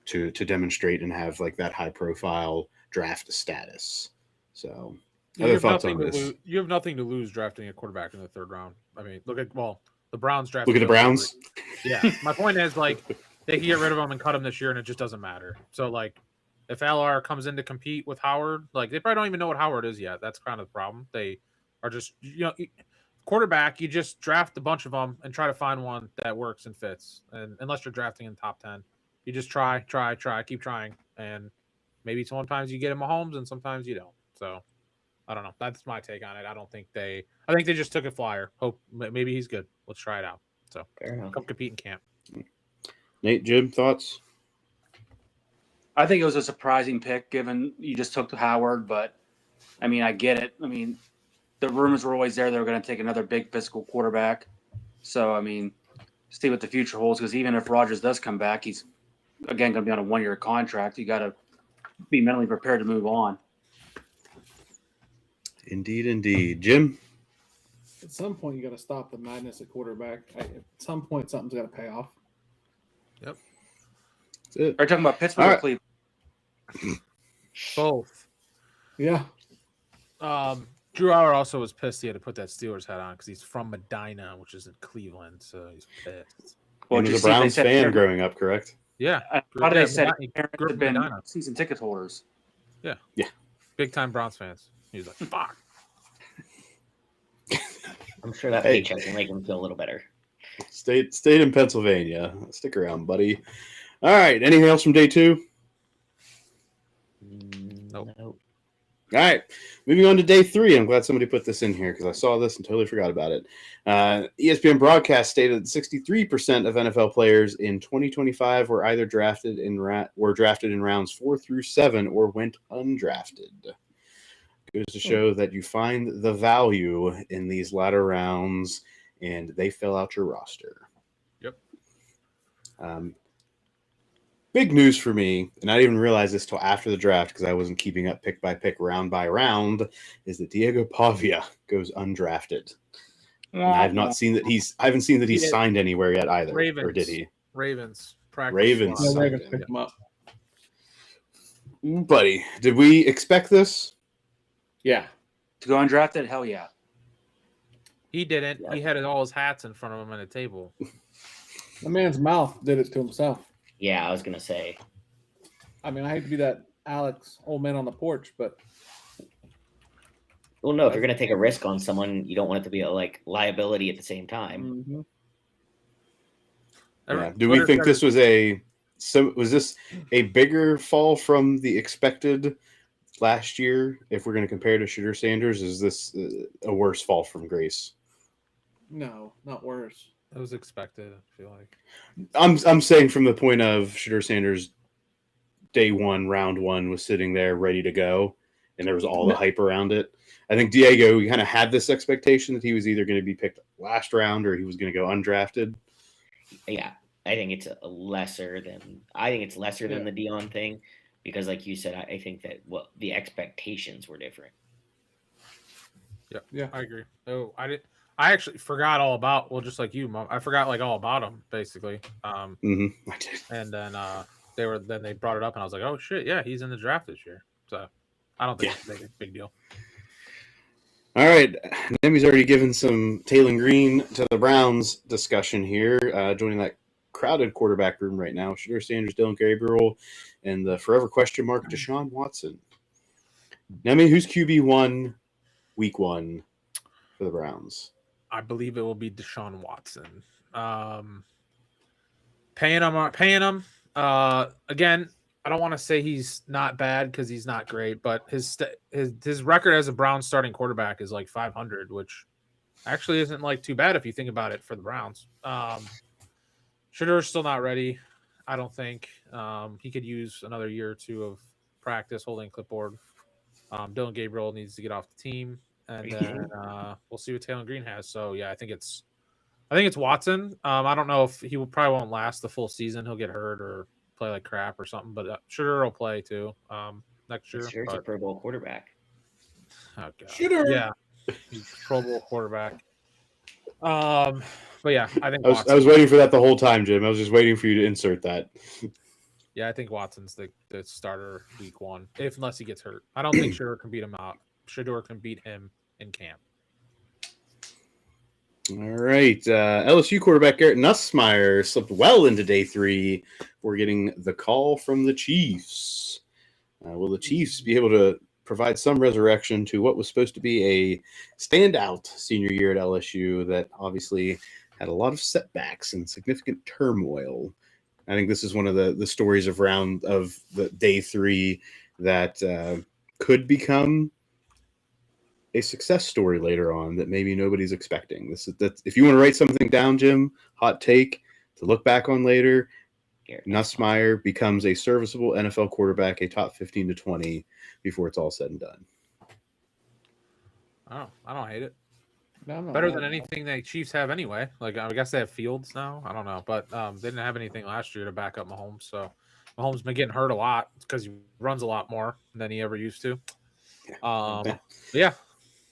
to demonstrate and have like that high profile draft status. So other thoughts on this? You have nothing to lose drafting a quarterback in the third round. I mean, the Browns drafted. Look at the Browns. Yeah, my point is like they can get rid of him and cut him this year, and it just doesn't matter. So like, if LR comes in to compete with Howard, like they probably don't even know what Howard is yet. That's kind of the problem. They are just quarterback. You just draft a bunch of them and try to find one that works and fits. And unless you're drafting in the top 10, you just try, keep trying, and maybe sometimes you get him Mahomes and sometimes you don't. So I don't know. That's my take on it. I think they just took a flyer. Hope maybe he's good. Let's try it out. So come compete in camp. Nate, Jim, thoughts? I think it was a surprising pick given you just took Howard, but I mean, I get it. I mean, the rumors were always there they were going to take another big physical quarterback. So, I mean, see what the future holds, because even if Rodgers does come back, he's, again, going to be on a 1-year contract. You got to be mentally prepared to move on. Indeed. Jim? At some point, you got to stop the madness at quarterback. At some point, something's got to pay off. Yep. That's it. Are you talking about Pittsburgh or Cleveland? Both. Yeah. Drew Aller also was pissed he had to put that Steelers hat on because he's from Medina, which is in Cleveland, so he's pissed. Well, he was a Browns fan growing up, correct? Yeah. How did they say parents had been season ticket holders? Yeah. Yeah. Big time Browns fans. He was like, fuck. I'm sure that paycheck will make him feel a little better. Stayed in Pennsylvania. Stick around, buddy. All right. Anything else from day 2? Nope. All right. Moving on to day 3. I'm glad somebody put this in here because I saw this and totally forgot about it. ESPN broadcast stated that 63% of NFL players in 2025 were either drafted in rounds 4 through 7 or went undrafted. Goes to show that you find the value in these latter rounds, and they fill out your roster. Yep. Big news for me, and I didn't even realize this till after the draft because I wasn't keeping up pick by pick, round by round, is that Diego Pavia goes undrafted. And I haven't seen that he's signed anywhere yet either. Ravens. Or did he? Ravens. Ravens. Yeah, Ravens picked him up. Buddy, did we expect this? Yeah. To go undrafted? Hell yeah. He didn't. Yeah. He had all his hats in front of him on a table. The man's mouth did it to himself. Yeah, I was going to say. I mean, I hate to be that Alex old man on the porch, but. Well, no, if you're going to take a risk on someone, you don't want it to be a liability at the same time. Mm-hmm. Yeah. Do we think this was was this a bigger fall from the expected last year? If we're going to compare to Shedeur Sanders, is this a worse fall from grace? No, not worse. It was expected, I feel like. I'm saying from the point of Shedeur Sanders, day 1, round 1 was sitting there ready to go, and there was all the hype around it. I think Diego, we kind of had this expectation that he was either going to be picked last round or he was going to go undrafted. Yeah, I think it's lesser than the Dion thing, because, like you said, I think that the expectations were different. Yeah, I agree. Oh, I actually forgot all about. Well, just like you, Mom, I forgot all about him basically. I did. And then they brought it up, and I was like, oh shit, yeah, he's in the draft this year. So I don't think it's a big deal. All right, Nemi's already given some Taylor Green to the Browns discussion here, joining that crowded quarterback room right now. Shedeur Sanders, Dylan Gabriel, and the forever question mark Deshaun Watson. Nemi, who's QB1 week 1 for the Browns? I believe it will be Deshaun Watson. Paying him. Again, I don't want to say he's not bad because he's not great, but his record as a Browns starting quarterback is like 500, which actually isn't like too bad if you think about it for the Browns. Shedeur's still not ready, I don't think. He could use another year or two of practice holding clipboard. Dylan Gabriel needs to get off the team, and then we'll see what Taylor Green has. So yeah, I think it's Watson. I don't know if he probably won't last the full season. He'll get hurt or play like crap or something. But Shedeur will play too next year. Shedeur's a Pro Bowl quarterback. Oh god, Shedeur. yeah, he's a Pro Bowl quarterback. But yeah, I think I was waiting for that the whole time, Jim. I was just waiting for you to insert that. Yeah, I think Watson's the starter week 1, unless he gets hurt. I don't think Shedeur can beat him out. Shedeur can beat him in camp. All right. LSU quarterback Garrett Nussmeier slipped well into day 3 for getting the call from the Chiefs. Will the Chiefs be able to provide some resurrection to what was supposed to be a standout senior year at LSU that obviously had a lot of setbacks and significant turmoil? I think this is one of the stories of the day 3 that could become a success story later on that maybe nobody's expecting. If you want to write something down, Jim, hot take to look back on later, Nussmeier becomes a serviceable NFL quarterback, a top 15 to 20 before it's all said and done. Oh, I don't hate it. No, Better than anything the Chiefs have anyway. Like I guess they have Fields now. I don't know, but they didn't have anything last year to back up Mahomes. So Mahomes been getting hurt a lot because he runs a lot more than he ever used to. Yeah.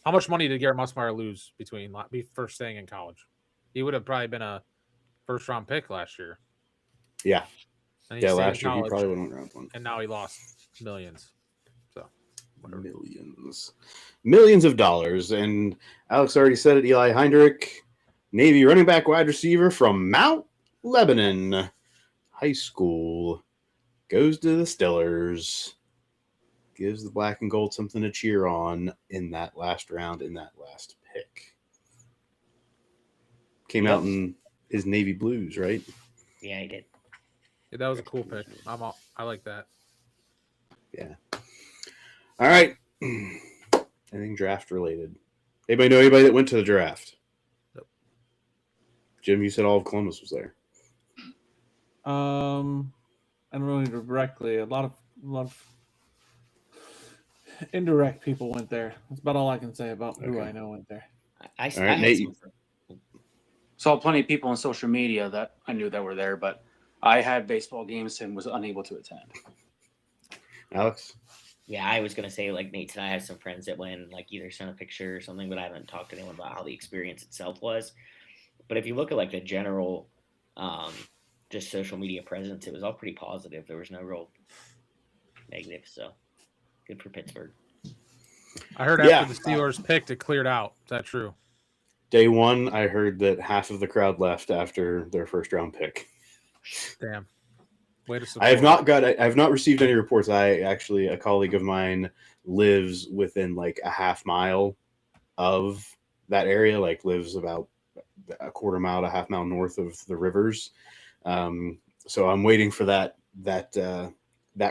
How much money did Garrett Nussmeier lose between first staying in college? He would have probably been a first-round pick last year. Yeah. Yeah, last year he probably would have went round 1. And now he lost millions. So whatever. Millions of dollars. And Alex already said it, Eli Heinrich, Navy running back wide receiver from Mount Lebanon High School, goes to the Steelers. Gives the black and gold something to cheer on in that last round, in that last pick. Came out in his navy blues, right? Yeah, he did. Yeah, that was a cool pick. I like that. Yeah. All right. Anything draft related? Anybody know anybody that went to the draft? Nope. Jim, you said all of Columbus was there. I don't really directly. A lot of indirect people went there. That's about all I can say about who I know went there. I right, Nate. Saw plenty of people on social media that I knew that were there, but I had baseball games and was unable to attend. Alex? Yeah, I was gonna say like Nate and I have some friends that went like either sent a picture or something, but I haven't talked to them about how the experience itself was. But if you look at like the general just social media presence, it was all pretty positive. There was no real negative, so good for Pittsburgh. I heard after the Steelers picked, it cleared out. Is that true? Day 1, I heard that half of the crowd left after their first round pick. Damn. Way to support. I have not received any reports. A colleague of mine lives within like a half mile of that area, like lives about a quarter mile to half mile north of the rivers. So I'm waiting for that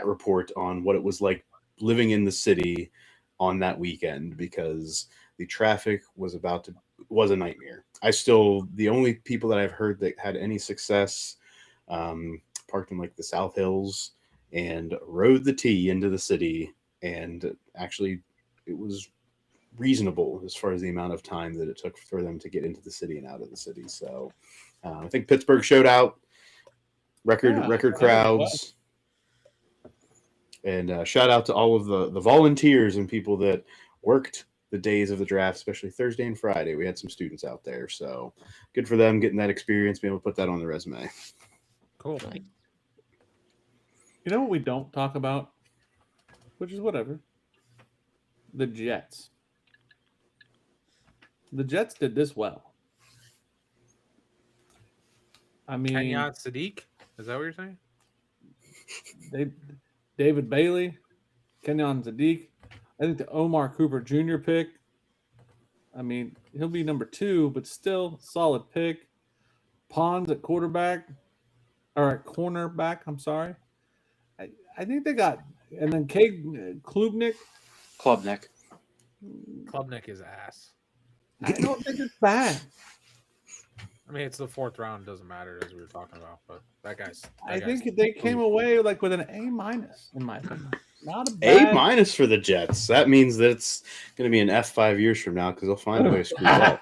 report on what it was like living in the city on that weekend, because the traffic was a nightmare. The only people that I've heard that had any success parked in like the South Hills and rode the T into the city, and actually it was reasonable as far as the amount of time that it took for them to get into the city and out of the city. So I think Pittsburgh showed out, record crowds. And shout out to all of the volunteers and people that worked the days of the draft, especially Thursday and Friday. We had some students out there, so good for them getting that experience, being able to put that on the resume. Cool. You know what we don't talk about, which is whatever? The Jets. The Jets did this well. I mean, Kenyon Sadiq? Is that what you're saying? David Bailey, Kenyon Sadiq. I think the Omar Cooper Jr. pick. I mean, he'll be number 2, but still solid pick. Pons at quarterback, or at cornerback. I'm sorry. I think they got, and then Klubnik. Klubnik. Klubnik is ass. I don't think it's bad. I mean, it's the 4th round. Doesn't matter, as we were talking about. But that guy's. I think they came away like with an A- in my opinion. Not a A- bad. for the Jets. That means that it's going to be an F 5 years from now because they'll find a way to screw it up.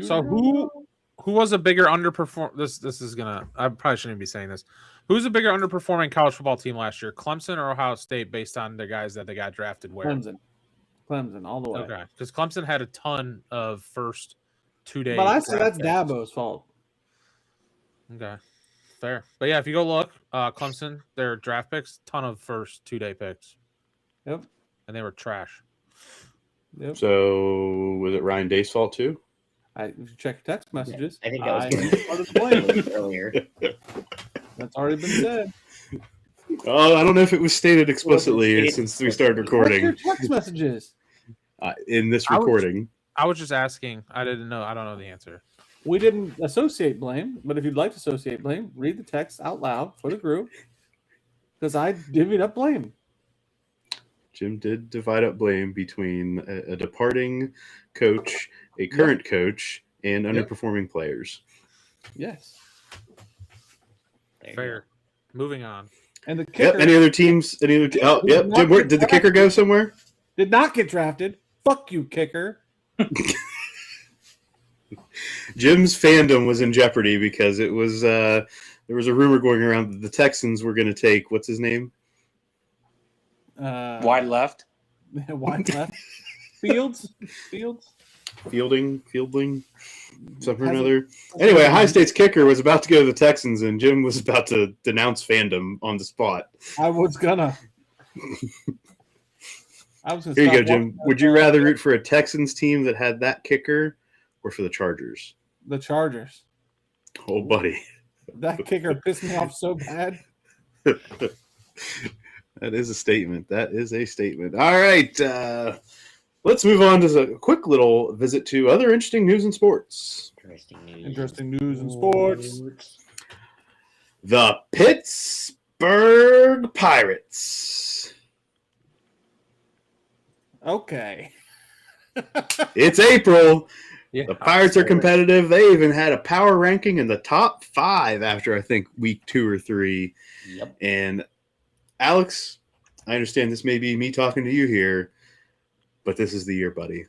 So who was a bigger underperform? This is gonna. I probably shouldn't be saying this. Who's a bigger underperforming college football team last year, Clemson or Ohio State, based on the guys that they got drafted? Where Clemson, all the way. Okay, because Clemson had a ton of first 2-day. But I say that's picks. Dabo's fault. Okay, fair. But yeah, if you go look, Clemson, their draft picks, ton of first 2-day picks. Yep. And they were trash. Yep. So was it Ryan Day's fault too? If you check your text messages, I think that was part of the blame. earlier. That's already been said. Oh, I don't know if it was stated explicitly since we started What's your recording. text messages? In this recording. I was just asking. I didn't know. I don't know the answer. We didn't associate blame, but if you'd like to associate blame, read the text out loud for the group because I divvied up blame. Jim did divide up blame between a departing coach, a current coach, and underperforming players. Yes. Fair. Moving on. And the kicker Any other teams? Any other? Oh, yep. Jim, did the kicker go somewhere? did not get drafted. Fuck you, kicker. Jim's fandom was in jeopardy because it was there was a rumor going around that the Texans were going to take what's his name? Wide left. Wide left. Fields. Fielding, something or another. Anyway, Ohio State's kicker was about to go to the Texans, and Jim was about to denounce fandom on the spot. I was gonna. Here you go, Jim. Would you rather root for a Texans team that had that kicker or for the Chargers? The Chargers. Oh, buddy. That kicker pissed me off so bad. That is a statement. All right. Let's move on to a quick little visit to other interesting news in sports. Interesting news in sports. The Pittsburgh Pirates. Okay. It's April. Yeah. The Pirates are competitive. They even had a power ranking in the top 5 after, I think, week 2 or 3. Yep. And Alex, I understand this may be me talking to you here, but this is the year, buddy.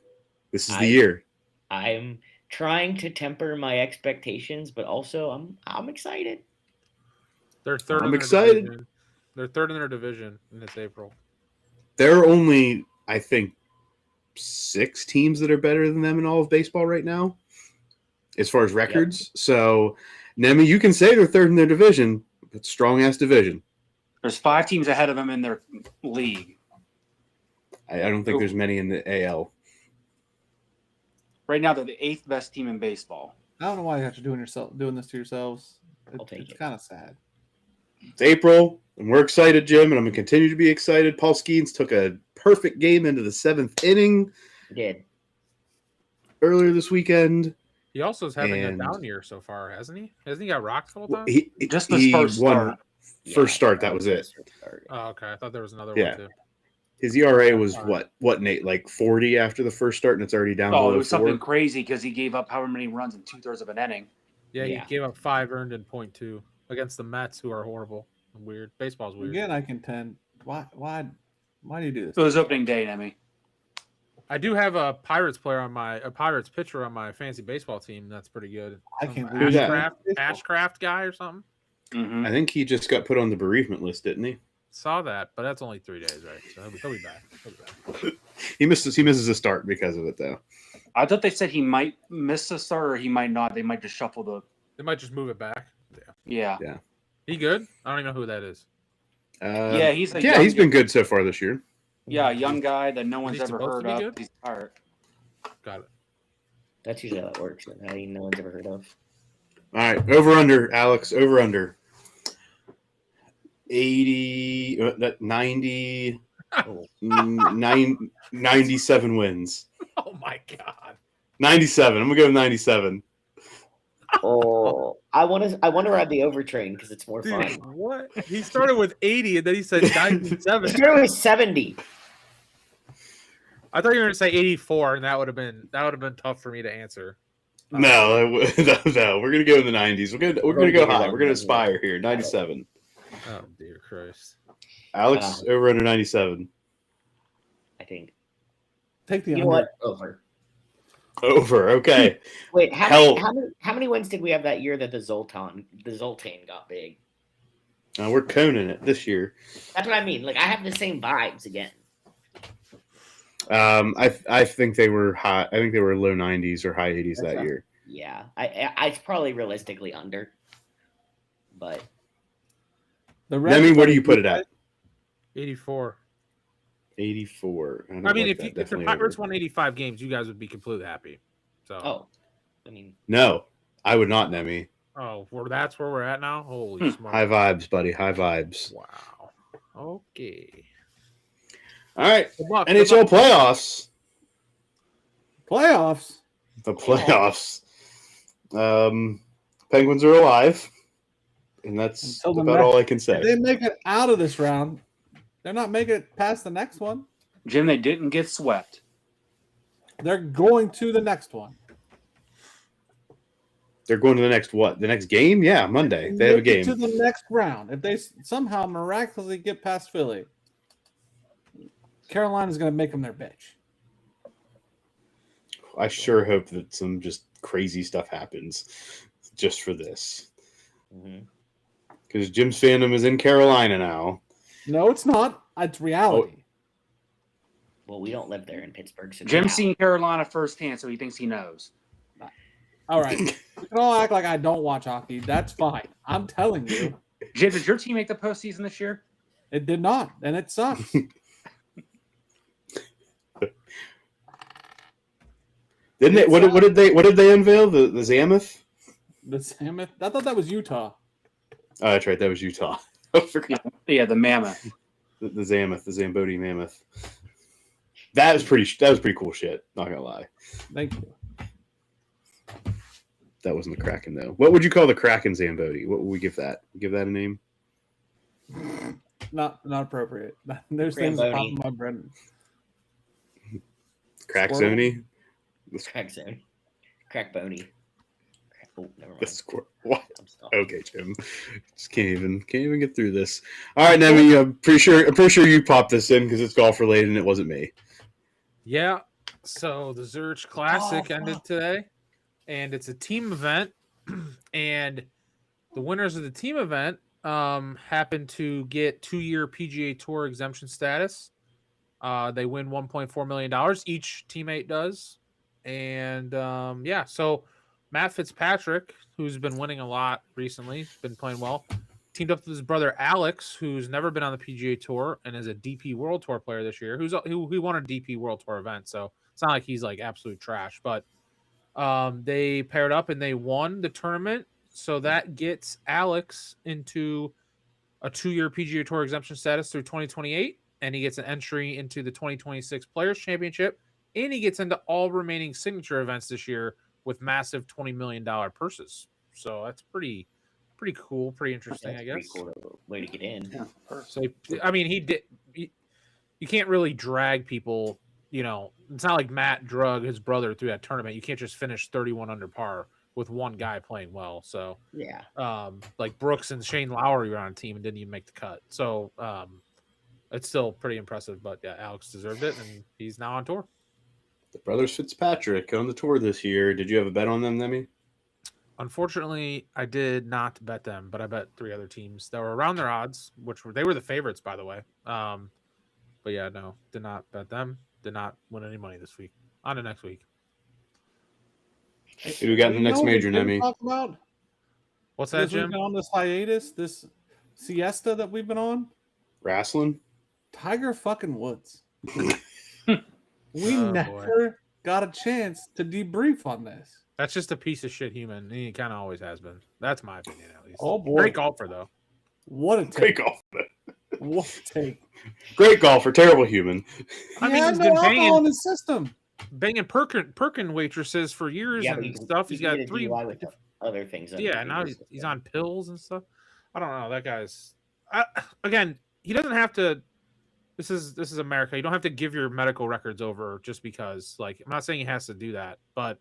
This is the year. I'm trying to temper my expectations, but also I'm excited. They're third. I'm excited. Division. They're third in their division, and it's April. There are only, I think, 6 teams that are better than them in all of baseball right now, as far as records. Yep. So, Nemi, you can say they're third in their division, but strong-ass division. There's 5 teams ahead of them in their league. I don't think there's many in the AL. Right now, they're the 8th best team in baseball. I don't know why you have to doing this to yourselves. It's kind of sad. It's April, and we're excited, Jim, and I'm going to continue to be excited. Paul Skeens took a perfect game into the 7th inning. He did. Earlier this weekend. He also is having a down year so far, hasn't he? Hasn't he got rocked the whole time? Just the first start. First start, that was it. Oh, okay. I thought there was another one, too. His ERA was what, Nate, like 40 after the first start, and it's already down below 4? It was something crazy because he gave up however many runs in 2/3 of an inning. Yeah, he gave up 5 earned in 0.2 against the Mets, who are horrible and weird. Baseball's weird. Again, I contend. Why do you do this? It was opening day, Nemi. I do have a Pirates pitcher on my fantasy baseball team. That's pretty good. I can't believe that. Ashcraft guy or something. Mm-hmm. I think he just got put on the bereavement list, didn't he? Saw that, but that's only 3 days, right? So he'll be back. He misses a start because of it, though. I thought they said he might miss a start or he might not. They might just shuffle the. They might just move it back. Yeah. He good? I don't even know who that is. He's been good so far this year. Yeah, a young guy that no one's ever heard of. Good? He's tired. Got it. That's usually how that works. That no one's ever heard of. All right, over under, Alex, over under. 80, 90, Oh. 97 wins. Oh my god. 97. I'm gonna go with 97. Oh, I want to ride the over train because it's more Dude, fun. what? He started with 80 and then he said 97. Started with 70. I thought you were going to say 84, and that would have been tough for me to answer. No, we're gonna go in the 90s. We're gonna go high. We're gonna aspire here. 97. Oh dear Christ. Alex, over under 97. I think. Take the You know under. what? Over. Over. Okay. Wait, Hell. how many wins did we have that year that the Zoltan got big? We're coning it this year. That's what I mean. Like I have the same vibes again. I think they were high. I think they were low 90s or high 80s that year. Yeah, I probably realistically under, but The I mean, what do you put it at? 84. 84. I mean, if the Pirates won 85 games, you guys would be completely happy. So. I mean, No, I would not, Nemi. Oh, that's where we're at now? Holy smokes. High vibes, buddy. High vibes. Wow. Okay. All right. Good luck. NHL playoffs. Playoffs. The playoffs. Penguins are alive. And that's Until the about next- all I can say. If they make it out of this round, they're not making it past the next one. Jim, they didn't get swept. They're going to the next one. They're going to the next what? The next game? Yeah, Monday. They have a Make it game. to the next round. If they somehow miraculously get past Philly, Carolina's going to make them their bitch. I sure hope that some just crazy stuff happens just for this. Because Jim's fandom is in Carolina now. No, it's not. It's reality. well, we don't live there in Pittsburgh. So Jim's seen Carolina firsthand, so he thinks he knows. All right. You can all act like I don't watch hockey. That's fine. I'm telling you, Jim, did your team make the postseason this year? it did not, and it sucks. Didn't it? What did they unveil? The Zammoth? The Mammoth. I thought that was Utah. Oh, that's right. That was Utah. I forgot. Yeah, the Mammoth. The Zammoth, the Zamboni Mammoth. That was pretty cool shit. Not gonna lie. Thank you. That wasn't the Kraken though. What would you call the Kraken Zamboni? What would we give that? Give that a name? Not appropriate. There's things that pop in my brain. Crack Squirrel? Zony? Crack zone. Crack bony. Oh, never mind. The squirrel. What? I'm stopped. Okay, Jim. Just can't even get through this. All right, Nemi. I'm pretty sure you popped this in because it's golf related and it wasn't me. Yeah. So the Zurich Classic ended today, and it's a team event. And the winners of the team event happen to get 2-year PGA Tour exemption status. They win $1.4 million. Each teammate does. And yeah, so Matt Fitzpatrick, who's been winning a lot recently, been playing well, teamed up with his brother Alex, who's never been on the PGA Tour and is a DP World Tour player this year, who won a DP World Tour event. So it's not like he's like absolute trash, but they paired up and they won the tournament. So that gets Alex into a 2-year PGA Tour exemption status through 2028, and he gets an entry into the 2026 Players Championship, and he gets into all remaining signature events this year with massive $20 million purses. So that's pretty cool, pretty interesting, That's I guess. pretty cool way to get in. Yeah. So I mean, you can't really drag people. You know, it's not like Matt drug his brother through that tournament. You can't just finish 31 under par with one guy playing well. So Yeah. like Brooks and Shane Lowry were on a team and didn't even make the cut. So it's still pretty impressive. But yeah, Alex deserved it, and he's now on tour. The brothers Fitzpatrick on the tour this year. Did you have a bet on them, Nemi? Unfortunately, I did not bet them, but I bet 3 other teams that were around their odds, they were the favorites, by the way. But yeah, no, did not bet them. Did not win any money this week. On to next week. Who do we got in the next major, Nemi? Talk about What's that, this we've Jim? been on this hiatus, this siesta that we've been on. Wrestling? Tiger fucking Woods. We Oh, never got a chance to debrief on this. That's just a piece of shit human. He kind of always has been. That's my opinion, at least. Oh, boy. Great golfer, though. What a Great take. golfer. What a take. Great golfer, terrible human. I He mean, had he's no been alcohol in his system. banging Perkin waitresses for years Yeah, but and stuff. He's got get a 3 DUI with other things. Yeah, now he's on pills and stuff. I don't know. That guy's again. He doesn't have to. This is America. You don't have to give your medical records over just because. Like, I'm not saying he has to do that, but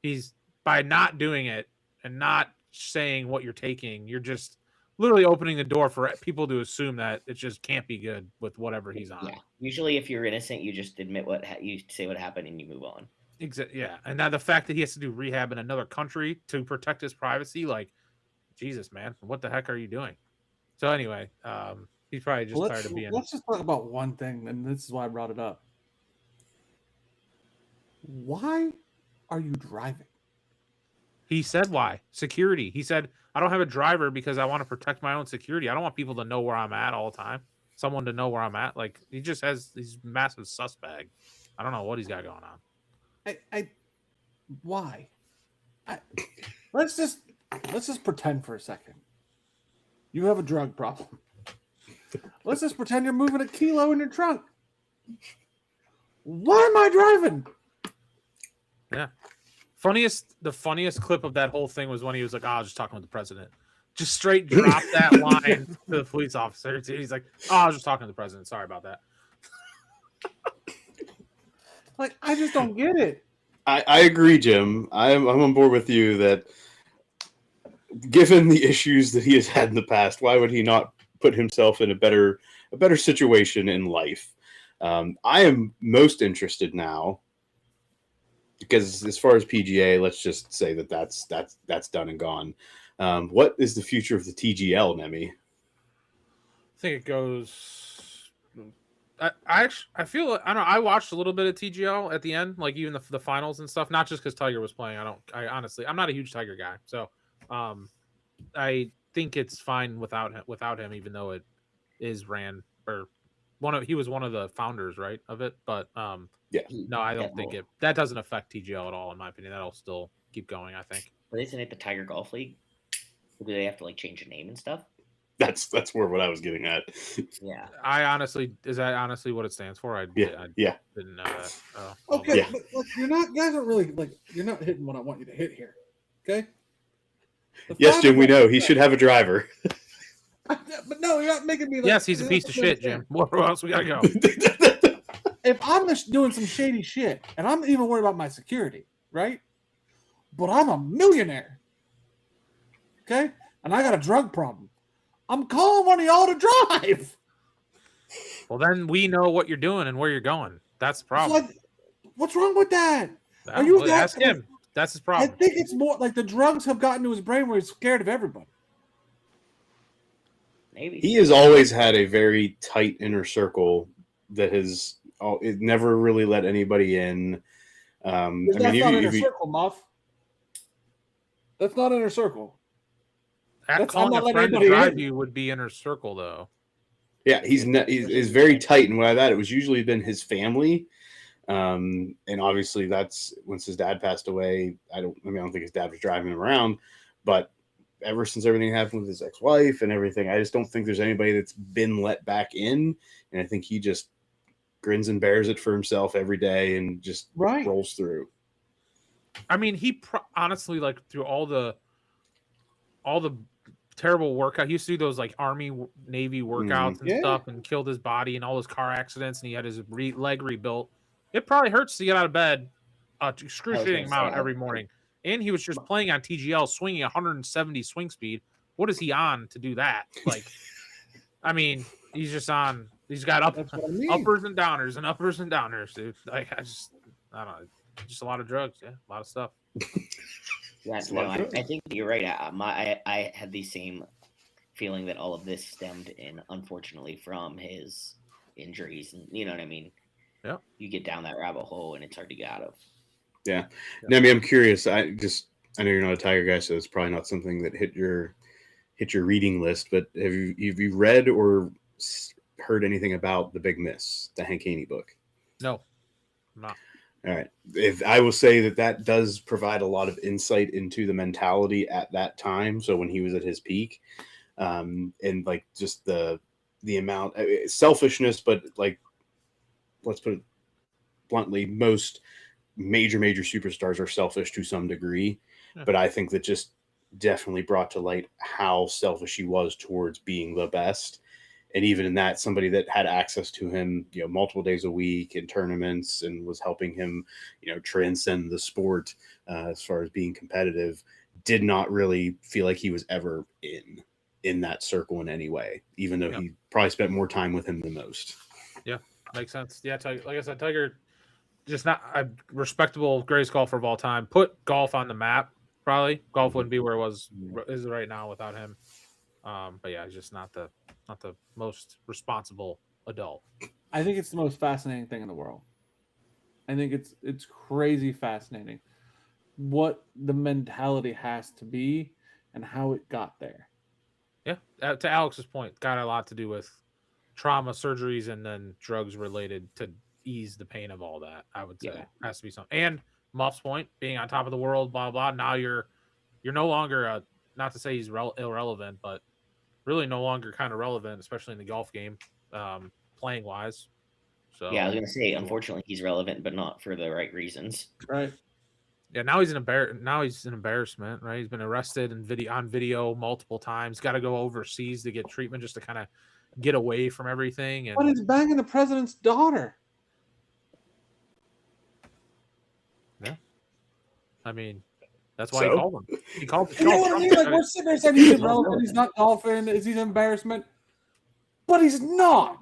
he's by not doing it and not saying what you're taking, you're just literally opening the door for people to assume that it just can't be good with whatever he's on. Yeah. Usually, if you're innocent, you just admit you say what happened and you move on. Exactly. Yeah, and now the fact that he has to do rehab in another country to protect his privacy, like, Jesus, man, what the heck are you doing? So anyway, he's probably just tired of being. Let's just talk about one thing, and this is why I brought it up. Why are you driving? He said why? Security. He said, I don't have a driver because I want to protect my own security. I don't want people to know where I'm at all the time. Someone to know where I'm at. Like, he just has these massive sus bag. I don't know what he's got going on. Why? Let's just pretend for a second. You have a drug problem. Let's just pretend you're moving a kilo in your trunk. Why am I driving? Yeah. The funniest clip of that whole thing was when he was like, I was just talking with the president. Just straight drop that line to the police officer. He's like, I was just talking to the president. Sorry about that. Like, I just don't get it. I agree, Jim. I'm on board with you that given the issues that he has had in the past, why would he not put himself in a better situation in life? I am most interested now because as far as PGA, let's just say that's done and gone. What is the future of the TGL, Nemi? I think it goes. I feel I don't know. I watched a little bit of TGL at the end, like even the finals and stuff. Not just because Tiger was playing. I honestly, I'm not a huge Tiger guy, so I think it's fine without him, even though it is ran or he was one of the founders, right, of it. But yeah, no, I don't think that doesn't affect TGL at all, in my opinion. That'll still keep going, I think. But isn't it the Tiger Golf League? Do they have to like change the name and stuff? That's where what I was getting at. Yeah. Is that honestly what it stands for? I didn't know that. Okay, yeah. but look, guys aren't really you're not hitting what I want you to hit here. Okay. Yes, Jim, we know he should have a driver. But no, you're not making me. Yes, he's a piece of shit, Jim. Where else we gotta go? If I'm just doing some shady shit, and I'm even worried about my security, right? But I'm a millionaire, okay? And I got a drug problem. I'm calling one of y'all to drive. Well, then we know what you're doing and where you're going. That's the problem. What's wrong with that? Are you ask him? That's his problem. I think it's more like the drugs have gotten to his brain where he's scared of everybody. Maybe he has always had a very tight inner circle that has it never really let anybody in. That's not inner circle, Muff. That's not inner circle. Calling a friend to drive you would be inner circle, though. Yeah, he's very tight, and by that it was usually been his family, and obviously that's once his dad passed away. I don't think his dad was driving him around, but ever since everything happened with his ex-wife and everything, I just don't think there's anybody that's been let back in, and I think he just grins and bears it for himself every day and just rolls through. I mean, he honestly, like, through all the terrible workout. He used to do those like Army, Navy workouts and stuff, and killed his body in all those car accidents, and he had his leg rebuilt. It probably hurts to get out of bed, excruciating amount every morning. And he was just playing on TGL, swinging 170 swing speed. What is he on to do that? Like, I mean, he's just on. He's got uppers and downers and uppers and downers, dude. Like, I don't know. Just a lot of drugs, a lot of stuff. Yeah, no, I think you're right. I had the same feeling that all of this stemmed in, unfortunately, from his injuries. And you know what I mean? Yeah. You get down that rabbit hole and it's hard to get out of. Yeah. Nemi, I'm curious. I know you're not a Tiger guy, so it's probably not something that hit your reading list, but have you read or heard anything about The Big Miss, the Hank Haney book? No, I'm not. All right. If I will say that does provide a lot of insight into the mentality at that time. So when he was at his peak, and like just the amount selfishness, but like, let's put it bluntly, most major superstars are selfish to some degree. Yeah. But I think that just definitely brought to light how selfish he was towards being the best. And even in that, somebody that had access to him, multiple days a week in tournaments and was helping him, transcend the sport as far as being competitive, did not really feel like he was ever in that circle in any way, even though he probably spent more time with him than most. Yeah, makes sense. Yeah, like I said, Tiger, just not a respectable, greatest golfer of all time. Put golf on the map. Probably golf wouldn't be where it is right now without him. But yeah, he's just not the most responsible adult. I think it's the most fascinating thing in the world. I think it's crazy fascinating what the mentality has to be and how it got there. Yeah, to Alex's point, got a lot to do with trauma, surgeries, and then drugs related to ease the pain of all that. I would say has to be something. And Muff's point, being on top of the world, blah blah. Now you're no longer not to say he's irrelevant, but really no longer kind of relevant, especially in the golf game, playing wise. So yeah, I was gonna say, unfortunately, he's relevant, but not for the right reasons. Right. Yeah, now he's an embarrassment, right? He's been arrested and on video multiple times. Got to go overseas to get treatment just to kind of get away from everything. And But he's banging the president's daughter. yeah, I mean, that's why he called him. He called. You know what I mean? Like, we're sitting there saying he's irrelevant, he's not golfing, he's an embarrassment, but he's not.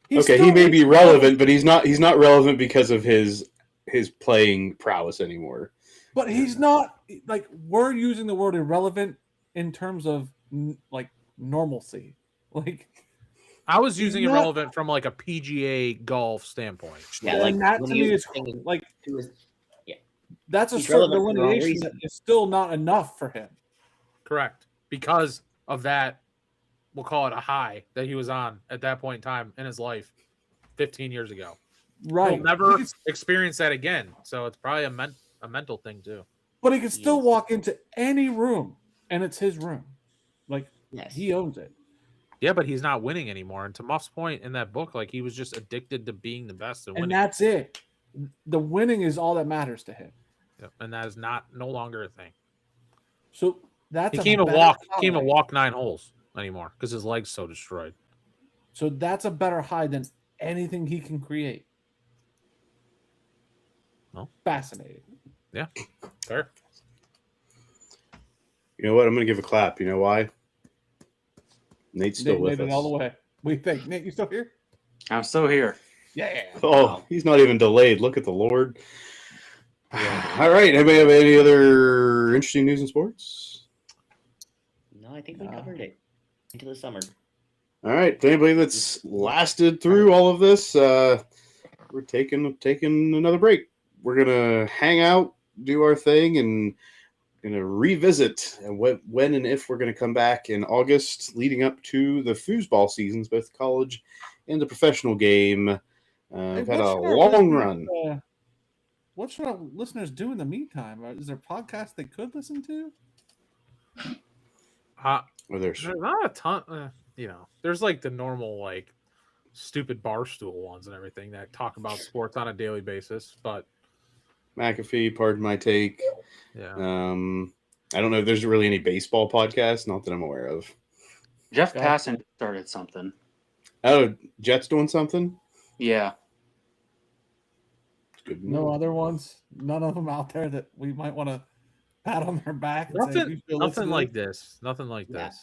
He may be relevant, but he's not relevant because of his playing prowess anymore. But he's not, like, we're using the word irrelevant in terms of like normalcy. Like, I was using irrelevant from like a PGA golf standpoint. Yeah, and that to me is like, that's a certain delineation that is still not enough for him. Correct. Because of that, we'll call it a high that he was on at that point in time in his life 15 years ago. Right. He'll never experience that again. So it's probably a mental thing too. But he can still walk into any room and it's his room. Like, he owns it. Yeah, but he's not winning anymore. And to Muff's point in that book, like, he was just addicted to being the best and winning. And that's it. The winning is all that matters to him. Yeah, and that is no longer a thing. So that's he can't even walk 9 holes anymore because his leg's so destroyed. So that's a better high than anything he can create. Well, fascinating. Yeah, fair. You know what? I'm going to give a clap. You know why? Nate's still with us. All the way. We think Nate, you still here? I'm still here. Yeah. Oh, he's not even delayed. Look at the Lord. All right. Anybody have any other interesting news in sports? No, I think we covered it into the summer. All right. To anybody that's lasted through all of this, we're taking another break. We're gonna hang out, do our thing, and gonna revisit when and if we're gonna come back in August, leading up to the foosball seasons, both college and the professional game. We've had a long run. What should our listeners do in the meantime? Is there a podcast they could listen to? There's not a ton. There's like the normal, like, stupid barstool ones and everything that talk about sports on a daily basis. But McAfee, pardon my take. Yeah. I don't know if there's really any baseball podcasts, not that I'm aware of. Jeff Passan started something. Oh, Jet's doing something? Yeah. Good. No other ones? None of them out there that we might want to pat on their back? Nothing like this. Nothing like this.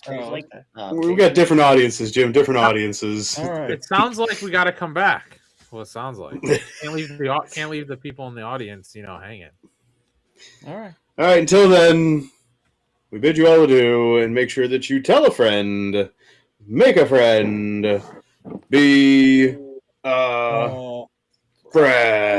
We've got different audiences, Jim. Different audiences. All right. It sounds like we got to come back. Well, it sounds like can't leave the people in the audience, hanging. All right. All right. Until then, we bid you all adieu, and make sure that you tell a friend, make a friend, be a friend.